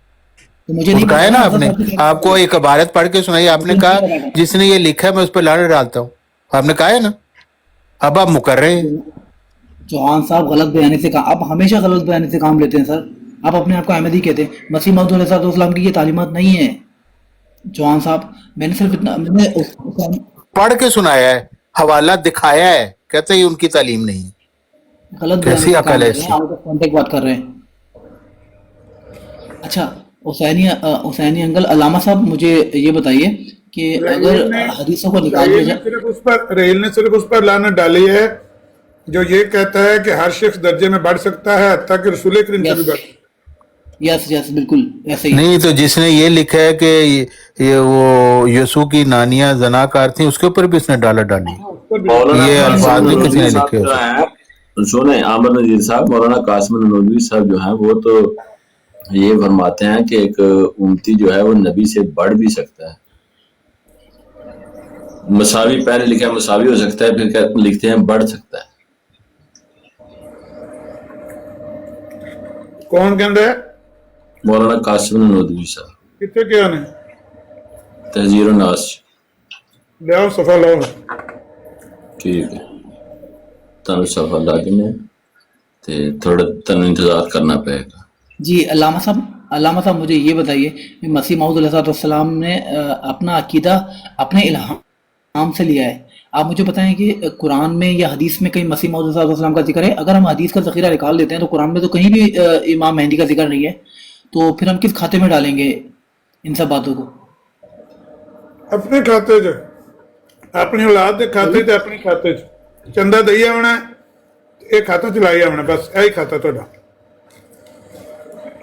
تو مجھے نہیں خود کا پتا ہے نا آپ حضرت نے صاحب کی کیا آپ کو ایک عبارت پڑھ کے سنائی آپ نے مجھے کہا نہیں پتا. جس نے یہ لکھا ہے میں اس پہ لعنت ڈالتا ہوں آپ نے کہا ہے نا اب آپ مکر رہے ہیں چوہان صاحب غلط بیانی سے کام. آپ ہمیشہ غلط بیانی سے کام لیتے ہیں سر. آپ اپنے آپ کو احمدی کہتے ہیں. مسیح موعود علیہ السلام کی یہ تعلیمات نہیں ہے چوہان صاحب. میں نے صرف اتنا پڑھ کے سنایا ہے حوالہ دکھایا ہے کہتے ہیں یہ ان کی تعلیم نہیں ہے غلط بیانی کیسی سے عقل کام ہے لے اس رہے ہیں. کی آؤٹ آف کانٹیکٹ بات کر رہے ہیں. اچھا حسینی انکل علامہ صاحب مجھے یہ بتائیے کہ اگر حدیثوں کو نکال دیا جائے. ریل نے صرف اس پر لعنت ڈالی ہے جو یہ کہتا ہے کہ ہر شخص درجے میں بڑھ سکتا ہے حتیٰ کہ رسول کریم سے بھی بڑھ سکتا ہے. یس بالکل ایسے ہی. نہیں تو جس نے یہ لکھا ہے کہ یہ وہ یسوع کی نانیاں زناکار تھیں اس کے اوپر بھی اس نے ڈالا ڈالی یہ الفاظ بھی کسی نے لکھے جو ہیں سنیں عامر نذیر صاحب مولانا قاسم نانوتوی صاحب جو ہیں وہ تو یہ فرماتے ہیں کہ ایک امتی جو ہے وہ نبی سے بڑھ بھی سکتا ہے. مساوی پہلے لکھا ہے مساوی ہو سکتا ہے پھر لکھتے ہیں بڑھ سکتا ہے. کون کہندا ہے؟ مولانا قاسم نانوتوی صاحب کتنے کیا نے تہذیر الناس. لیاؤ صفحہ لاؤ. ٹھیک ہے تنو صفحہ لا کے میں تھوڑا تنو انتظار کرنا پڑے گا. جی علامہ صاحب مجھے یہ بتائیے کہ مسیح موعود علیہ السلام نے اپنا عقیدہ اپنے الہام سے لیا ہے. آپ مجھے بتائیں کہ قرآن میں یا حدیث میں کہیں مسیح موعود علیہ السلام کا ذکر ہے؟ اگر ہم حدیث کا ذخیرہ نکال دیتے ہیں تو قرآن میں تو کہیں بھی امام مہدی کا ذکر نہیں ہے. تو پھر ہم کس کھاتے میں ڈالیں گے ان سب باتوں کو؟ اپنے کھاتے جو اپنی اولاد کے کھاتے چ اپنے کھاتے چ چندہ دئی آنا یہ کھاتا چلائی آنا بس یہی کھاتا تھوڑا.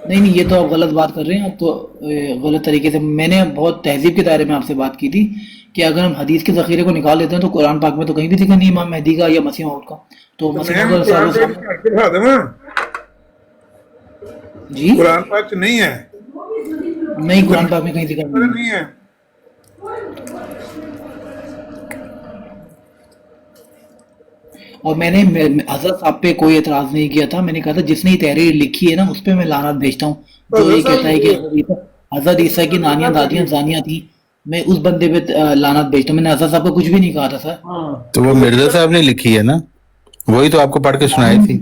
نہیں یہ تو آپ غلط بات کر رہے ہیں. آپ تو غلط طریقے سے. میں نے بہت تہذیب کے دائرے میں آپ سے بات کی تھی کہ اگر ہم حدیث کے ذخیرے کو نکال لیتے ہیں تو قرآن پاک میں تو کہیں بھی ذکر نہیں امام مہدی کا یا مسیح موعود کا. تو مسیح موعود علیہ السلام جی قرآن پاک نہیں ہے. نہیں قرآن پاک میں کہیں ذکر نہیں ہے. اور میں نے حضرت صاحب پہ کوئی اعتراض نہیں کیا تھا. میں نے کہا تھا جس نے یہ تحریر لکھی ہے نا اس پہ میں لعنت بھیجتا ہوں جو یہ کہتا ہے کہ حضرت عیسیٰ کی نانیاں دادیاں زانیاں تھیں. میں اس بندے پہ لعنت بھیجتا ہوں. میں نے حضرت صاحب کو کچھ بھی نہیں کہا تھا سر. تو وہ مرزا صاحب نے لکھی ہے نا وہی تو آپ کو پڑھ کے سنائی تھی.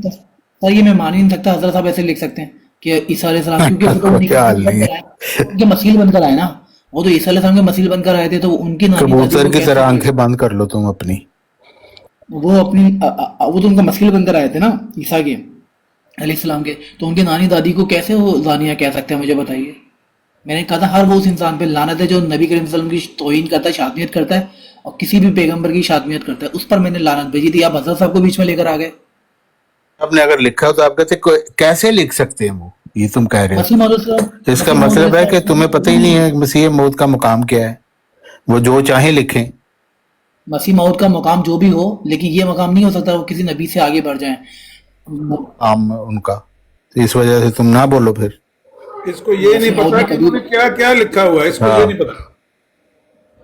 سر یہ میں مان ہی نہیں سکتا حضرت صاحب ایسے لکھ سکتے ہیں کہ عیسیٰ علیہ السلام کیونکہ مسیح بن کر آئے نا. وہ تو عیسیٰ علیہ السلام کے مسیح بن کر آئے تھے تو ان کی کبوتر کی طرح آنکھیں بند کر لو تم اپنی. وہ تو ان کا مسیح بن کر آئے تھے نا عیسیٰ کے علیہ السلام کے. تو ان کے نانی دادی کو کیسے وہ زانیہ کہہ سکتے ہیں مجھے بتائیے. میں نے کہا تھا ہر وہ اس انسان پہ لعنت ہے جو نبی کریم صلی اللہ علیہ وسلم کی توہین کرتا ہے شاتمیت کرتا ہے اور کسی بھی پیغمبر کی شاتمیت کرتا ہے. اس پر میں نے لعنت بھیجی تھی. آپ حضرت صاحب کو بیچ میں لے کر آ گئے. آپ نے اگر لکھا ہو تو آپ کہتے کیسے لکھ سکتے ہیں وہ یہ تم کہہ رہے مسیح موعود ہو. اس کا مطلب ہے کہ تمہیں پتہ ہی نہیں ہے مسیح موعود کا مقام کیا ہے. وہ جو چاہیں لکھیں. مسیح موعود کا مقام جو بھی ہو لیکن یہ مقام نہیں ہو سکتا وہ کسی نبی سے آگے بڑھ جائیں. عام ان کا اس وجہ سے تم نہ بولو. پھر اس کو یہ نہیں پتا کہ انہوں نے کیا کیا لکھا ہوا ہے. اس کو یہ نہیں پتا.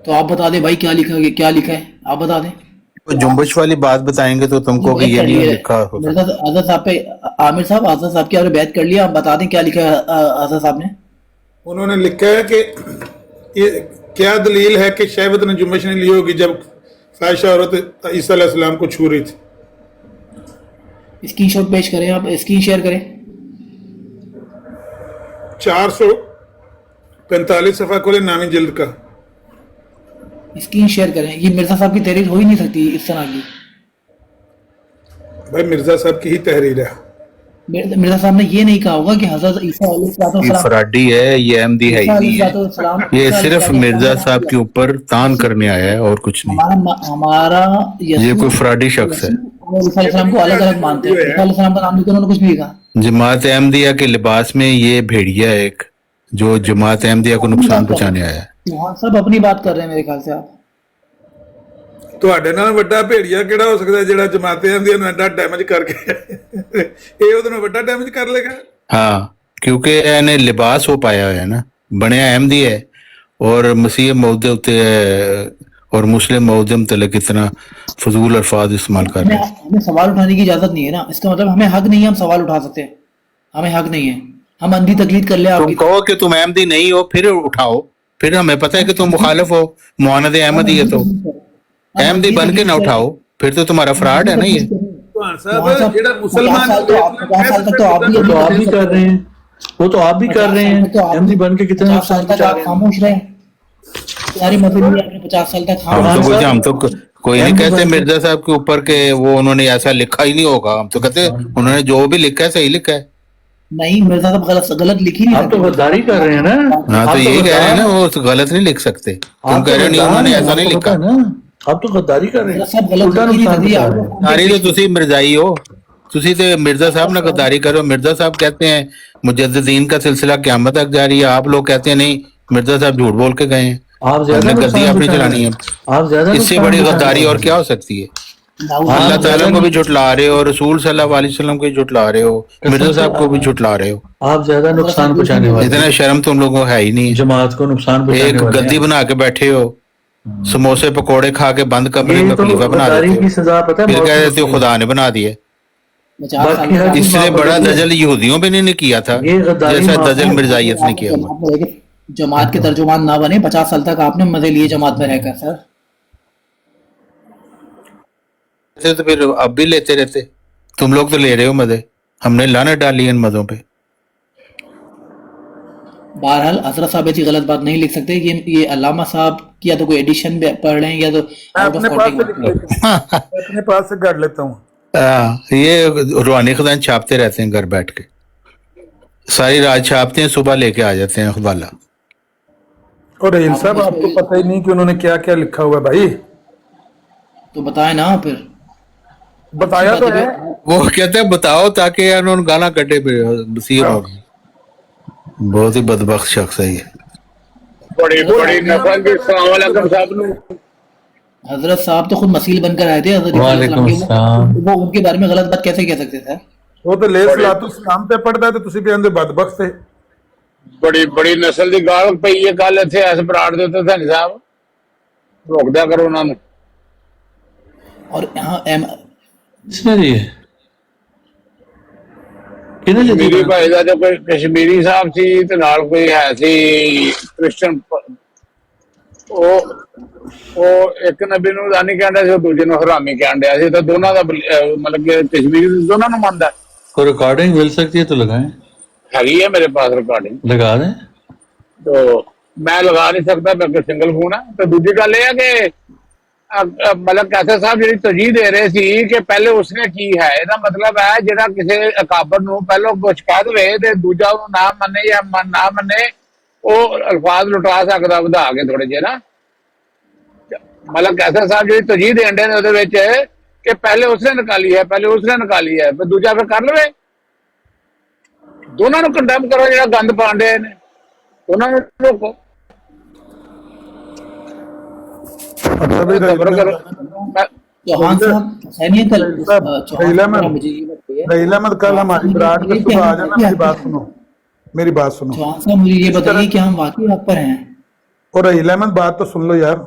تو آپ بتا دیں بھائی کیا لکھا ہے آپ بتا دیں. جنبش والی بات بتائیں گے تو تم کو کہ یہ نہیں لکھا ہوتا. حضرت صاحب پہ عامر صاحب حضرت صاحب کی آپ نے بیعت کر لیا. آپ بتا دیں کیا لکھا ہے حضرت صاحب نے. انہوں نے لکھا ہے کہ یہ کیا دلیل ہے کہ شیبت نے جنبش نے لی ہوگی جب فاحشہ عورت عیسیٰ علیہ السلام کو چھو رہی تھی. اسکرین شاٹ پیش کریں. آپ اسکرین شیئر کریں. 445 صفحہ کھولے نامی جلد کا. اسکرین شیئر کریں. یہ مرزا صاحب کی تحریر ہو ہی نہیں سکتی اس طرح کی. بھائی مرزا صاحب کی ہی تحریر ہے. مرزا صاحب نے یہ نہیں کہا ہوگا کہ حضرت عیسیٰ علیہ السلام فراڈی ہے, یہ احمدی ہے ہی نہیں ہے, یہ صرف مرزا صاحب کے اوپر تان کرنے آیا ہے اور کچھ نہیں. ہمارا یہ کوئی فراڈی شخص ہے. عیسیٰ علیہ السلام کو الگ الگ مانتے ہیں. عیسیٰ علیہ السلام کا نام لیتے انہوں نے کچھ نہیں کہا. جماعت احمدیہ کے لباس میں یہ بھیڑیا ہے ایک, جو جماعت احمدیہ کو نقصان پہنچانے آیا ہے. چوہان صاحب اپنی بات کر رہے ہیں میرے خیال سے. آپ ਤੁਹਾਡੇ ਨਾਲ ਵੱਡਾ ਭੇੜੀਆ ਕਿਹੜਾ ਹੋ ਸਕਦਾ ਜਿਹੜਾ ਜਮਾਤ ਅਹਿਮਦੀਆ ਨੂੰ ਐਡਾ ਡੈਮੇਜ ਕਰਕੇ ਇਹ ਉਹਦੇ ਨਾਲ ਵੱਡਾ ਡੈਮੇਜ ਕਰ ਲੇਗਾ. ہاں کیونکہ نے لباس ہو پایا ہے نا, بنیا احمدی ہے اور مسیح موعود اور مسلم موعود متعلق اتنا فضول الفاظ استعمال کر رہے ہیں. ہمیں سوال اٹھانے کی اجازت نہیں ہے نا, اس کا مطلب ہمیں حق نہیں ہے ہم سوال اٹھا سکتے ہیں. ہمیں حق نہیں ہے, ہم اندھی تقلید کر لیں. تم کہو کہ تم احمدی نہیں ہو پھر اٹھاؤ, پھر ہمیں پتہ ہے کہ تم مخالف ہو معاند احمدی ہے, تو احمدی بن کے نہ اٹھاؤ, پھر تو تمہارا فراڈ ہے نا. یہ مسلمان 50 سال تک تو آپ بھی کر رہے ہیں, وہ تو آپ بھی کر رہے ہیں. احمدی بن کے کتنے 50 سال تک آپ خاموش رہے. تمہاری مطلب آپ نے 50 سال تک ہم تو کوئی نہیں کہتے مرزا صاحب کے اوپر کہ وہ انہوں نے ایسا لکھا ہی نہیں ہوگا. ہم تو کہتے انہوں نے جو بھی لکھا ہے صحیح لکھا ہے. نہیں, مرزا صاحب غلط لکھی نہیں. آپ تو غداری کر رہے ہیں نا. ہاں تو یہ کہہ رہے ہیں نا وہ غلط نہیں لکھ سکتے. تم کہہ رہے نہیں انہوں نے ایسا نہیں لکھا. آپ تو غداری کر رہے ہیں. غداری تو تسی مرزائی ہو, تسی تو مرزا صاحب نہ غداری کرو. مرزا صاحب کہتے ہیں مجددین کا سلسلہ قیامت تک جاری ہے, آپ لوگ کہتے ہیں نہیں مرزا صاحب جھوٹ بول کے گئے ہیں, ہم نے گدی اپنی چلانی ہے. اس سے بڑی غداری اور کیا ہو سکتی ہے؟ اللہ تعالیٰ کو بھی جھٹلا رہے ہو, رسول صلی اللہ علیہ وسلم کو بھی جھٹلا رہے ہو, مرزا صاحب کو بھی جھٹلا رہے ہو. آپ زیادہ نقصان پہنچانے والے, اتنا شرم تم لوگوں کو ہے ہی نہیں. جماعت کو نقصان پہنچانے ایک والے گدی بنا کے بیٹھے ہو, سموسے پکوڑے کھا کے بند کمرے میں خلیفہ بنا دیتے ہو, پھر کہہ دیتے ہو خدا نے بنا دیا. اس سے بڑا دجل یہودیوں پہ نہیں کیا تھا جیسا دجل مرزائیت نے کیا. جماعت کے ترجمان نہ بنے. 50 سال تک آپ نے مزے لیے جماعت میں رہ کر. سر تو پھر اب بھی لیتے رہتے. تم لوگ تو لے رہے ہو مزے, ہم نے لعنت ڈالی ان مزوں پہ. بہرحال حضرت صاحب ایسی غلط بات نہیں لکھ سکتے. یہ علامہ صاحب کی یا تو کوئی ایڈیشن پڑھ رہے ہیں یا تو اپنے پاس سے گڑ لیتا ہوں. یہ روحانی خزان چھاپتے رہتے ہیں گھر بیٹھ کے, ساری رات چھاپتے ہیں, صبح لے کے آ جاتے ہیں اخبار. اور رحیم صاحب آپ کو پتہ ہی نہیں کہ انہوں نے کیا کیا لکھا ہوا ہے. بھائی تو بتائیں نا, پھر بتایا تو ہے. وہ کہتے ہیں بتاؤ تاکہ انہوں گانا کٹے پہ بصیر ہو. بہت ہی بدبخت شخص ہے یہ. حضرت صاحب تو خود مسیل بن کر آئے تھے. حضرت وہ ان کے بارے میں غلط بات کیسے کہہ سکتے تھے؟ وہ تو لیس لاتو اسلام پہ پڑھتا ہے, تو تسی پہ اندر بدبخت تھے. بڑی نسل دی گال پئی ہے. کل اتنے ایس براڑ دے تے تھانی صاحب روک دیا کرو انہوں نے. اور کشمیری بھائی دا جو کوئی کشمیری صاحب سی تے نال کوئی ہے سی کرسچن, وہ ایک نبی نو دانی کہن ڈیا سی, دوجے نو حرامی کہن ڈیا سی. تو دونوں دا مطلب کہ کشمیری دونوں نو ماندا ہے. کوئی ریکارڈنگ مل سکتی ہے تو لگائیں. ہے میرے پاس ریکارڈنگ, لگا دیں. تو میں لگا نہیں سکتا کیونکہ سنگل فون ہے. تو دوسری گل یہ ہے کہ ملک قیصر صاحب جی ترجیح دے رہے سی کہ پہلے اس نے کی ہے. یہ مطلب ہے جہاں کسی اکابر نو پہلو کچھ کہہ دے تے دوجا نہ منے یا نہ منے, وہ الفاظ لٹا سکتا ودا کے تھوڑے جے نا. ملک قیصر صاحب جی ترجیح دین ڈے کہ پہلے اس نے نکالی ہے, پہلے اس نے نکالی ہے, پھر دوجا پھر کر لوے. دونوں کنڈیم کرو, جہاں گند پانڈے نے دونوں روکو. کل ہماری براڈ پہ صبح آ جانا. میری بات سنو مجھے یہ بتائیے کہ ہم واقعی حق پر ہیں. اور رحیل احمد بات تو سن لو یار.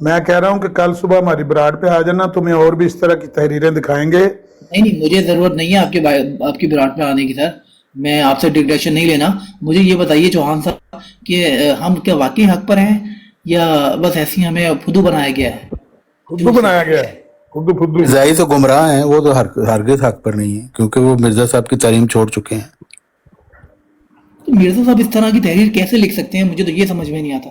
میں کہہ رہا ہوں کہ کل صبح ہماری براڈ پہ آ جانا, تمہیں اور بھی اس طرح کی تحریریں دکھائیں گے. نہیں مجھے ضرورت نہیں ہے آپ کی براڈ پہ آنے کی. سر میں آپ سے ڈکٹیشن نہیں لینا. مجھے یہ بتائیے چوہان صاحب کہ ہم کیا واقعی حق پر ہیں یا بس ایسی ہمیں فدو بنایا گیا ہے؟ فدو بنایا گیا ہے. مرزائی تو گمراہ ہیں, وہ تو ہرگز حق پر نہیں ہے کیونکہ وہ مرزا صاحب کی تعلیم چھوڑ چکے ہیں. تو مرزا صاحب اس طرح کی تحریر کیسے لکھ سکتے ہیں؟ مجھے تو یہ سمجھ میں نہیں آتا.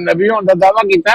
ਨਬੀ ਹੋਣ ਦਾ ਦਾਵਾ ਕੀਤਾ?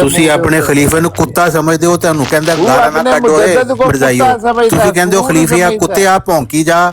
ਤੁਸੀਂ ਆਪਣੇ ਖਲੀਫੇ ਨੂੰ ਕੁੱਤਾ ਸਮਝਦੇ ਹੋ, ਤੁਹਾਨੂੰ ਕਹਿੰਦਾ ਗਾਲਾਂ ਨਾ ਕੱਢੋ ਏ ਮਿਰਜ਼ਾਈਓ। ਤੁਸੀਂ ਕਹਿੰਦੇ ਹੋ ਖਲੀਫਿਆ ਕੁੱਤਿਆ ਭੌਂਕੀ ਜਾ,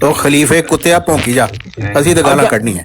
ਤਾਂ ਖਲੀਫੇ ਕੁੱਤਿਆ ਭੌਂਕੀ ਜਾ, ਅਸੀਂ ਤੇ ਗਾਲਾਂ ਕੱਢਣੀਆਂ।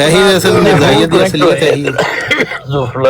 ਇਹੀ ਅਸਲ ਮਿਰਜ਼ਾਈਏ ਦੀ ਅਸਲੀਅਤ ਹੈ।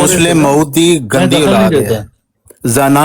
ਮੁਸਲਿਮ ਮੌਤ ਦੀ ਗੰਦੀ ਔਲਾਦ ਹੈ। ਜ਼ਾਨਾ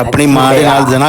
ਆਪਣੀ ਮਾਂ ਦੇ ਨਾਲ ਜ਼ਨਾ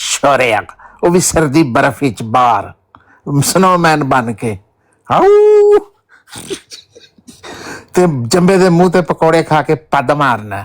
ਸ਼ੌਰੇ ਆ, ਉਹ ਵੀ ਸਰਦੀ ਬਰਫ਼ ਵਿੱਚ ਬਾਹਰ ਸਨੋਮੈਨ ਬਣ ਕੇ ਹਾਊ ਤੇ ਜੰਬੇ ਦੇ ਮੂੰਹ ਤੇ ਪਕੌੜੇ ਖਾ ਕੇ ਪੱਦ ਮਾਰਨਾ।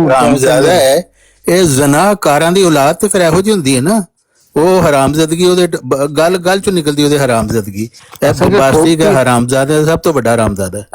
ਹਰਾਮਜ਼ਾਦਾ ਹੈ ਇਹ ਜ਼ਨਾਕਾਰਾਂ ਦੀ ਔਲਾਦ ਤੇ ਫਿਰ ਇਹੋ ਜਿਹੀ ਹੁੰਦੀ ਹੈ ਨਾ, ਉਹ ਹਰਾਮਜ਼ਦਗੀ ਉਹਦੇ ਗੱਲ ਚੋਂ ਨਿਕਲਦੀ, ਉਹਦੇ ਹਰਾਮਜ਼ਦਗੀ। ਇਹ ਬੰਬਾਸਤੀ ਦਾ ਹਰਾਮਜ਼ਾਦਾ ਸਭ ਤੋਂ ਵੱਡਾ ਹਰਾਮਜ਼ਾਦਾ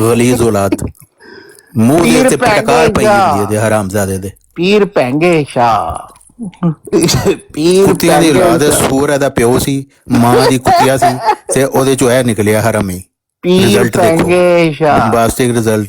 ਗਲੀਜ਼ ਔਲਾਦ, ਮੂੰਹ ਦੇ ਉੱਤੇ ਪਟਕਾਰ ਪਈ ਹੁੰਦੀ ਇਹਦੇ ਹਰਾਮਜ਼ਾਦੇ ਦੇ। ਪੀਰ ਪੈਂਗੇ ਸ਼ਾਹ ਪੀਰ ਕੁੱਤਿਆਂ ਦੀ ਔਲਾਦ ਹੈ, ਸੂਰ ਇਹਦਾ ਪਿਓ ਸੀ, ਮਾਂ ਦੀ ਕੁੱਤਿਆ ਸੀ ਤੇ ਉਹਦੇ ਚੋਂ ਇਹ ਨਿਕਲਿਆ ਹਰਾਮੀ। ਪੀਰ ਰਿਜ਼ਲਟ ਦੇਖੋ, ਪੈਂਗੇ ਸ਼ਾਹ ਬੰਬਾਸਟਿਕ ਰਿਜ਼ਲਟ,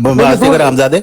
ਬੰਬਾਸਟਿਕ ਹਰਾਮਜ਼ਾਦੇ।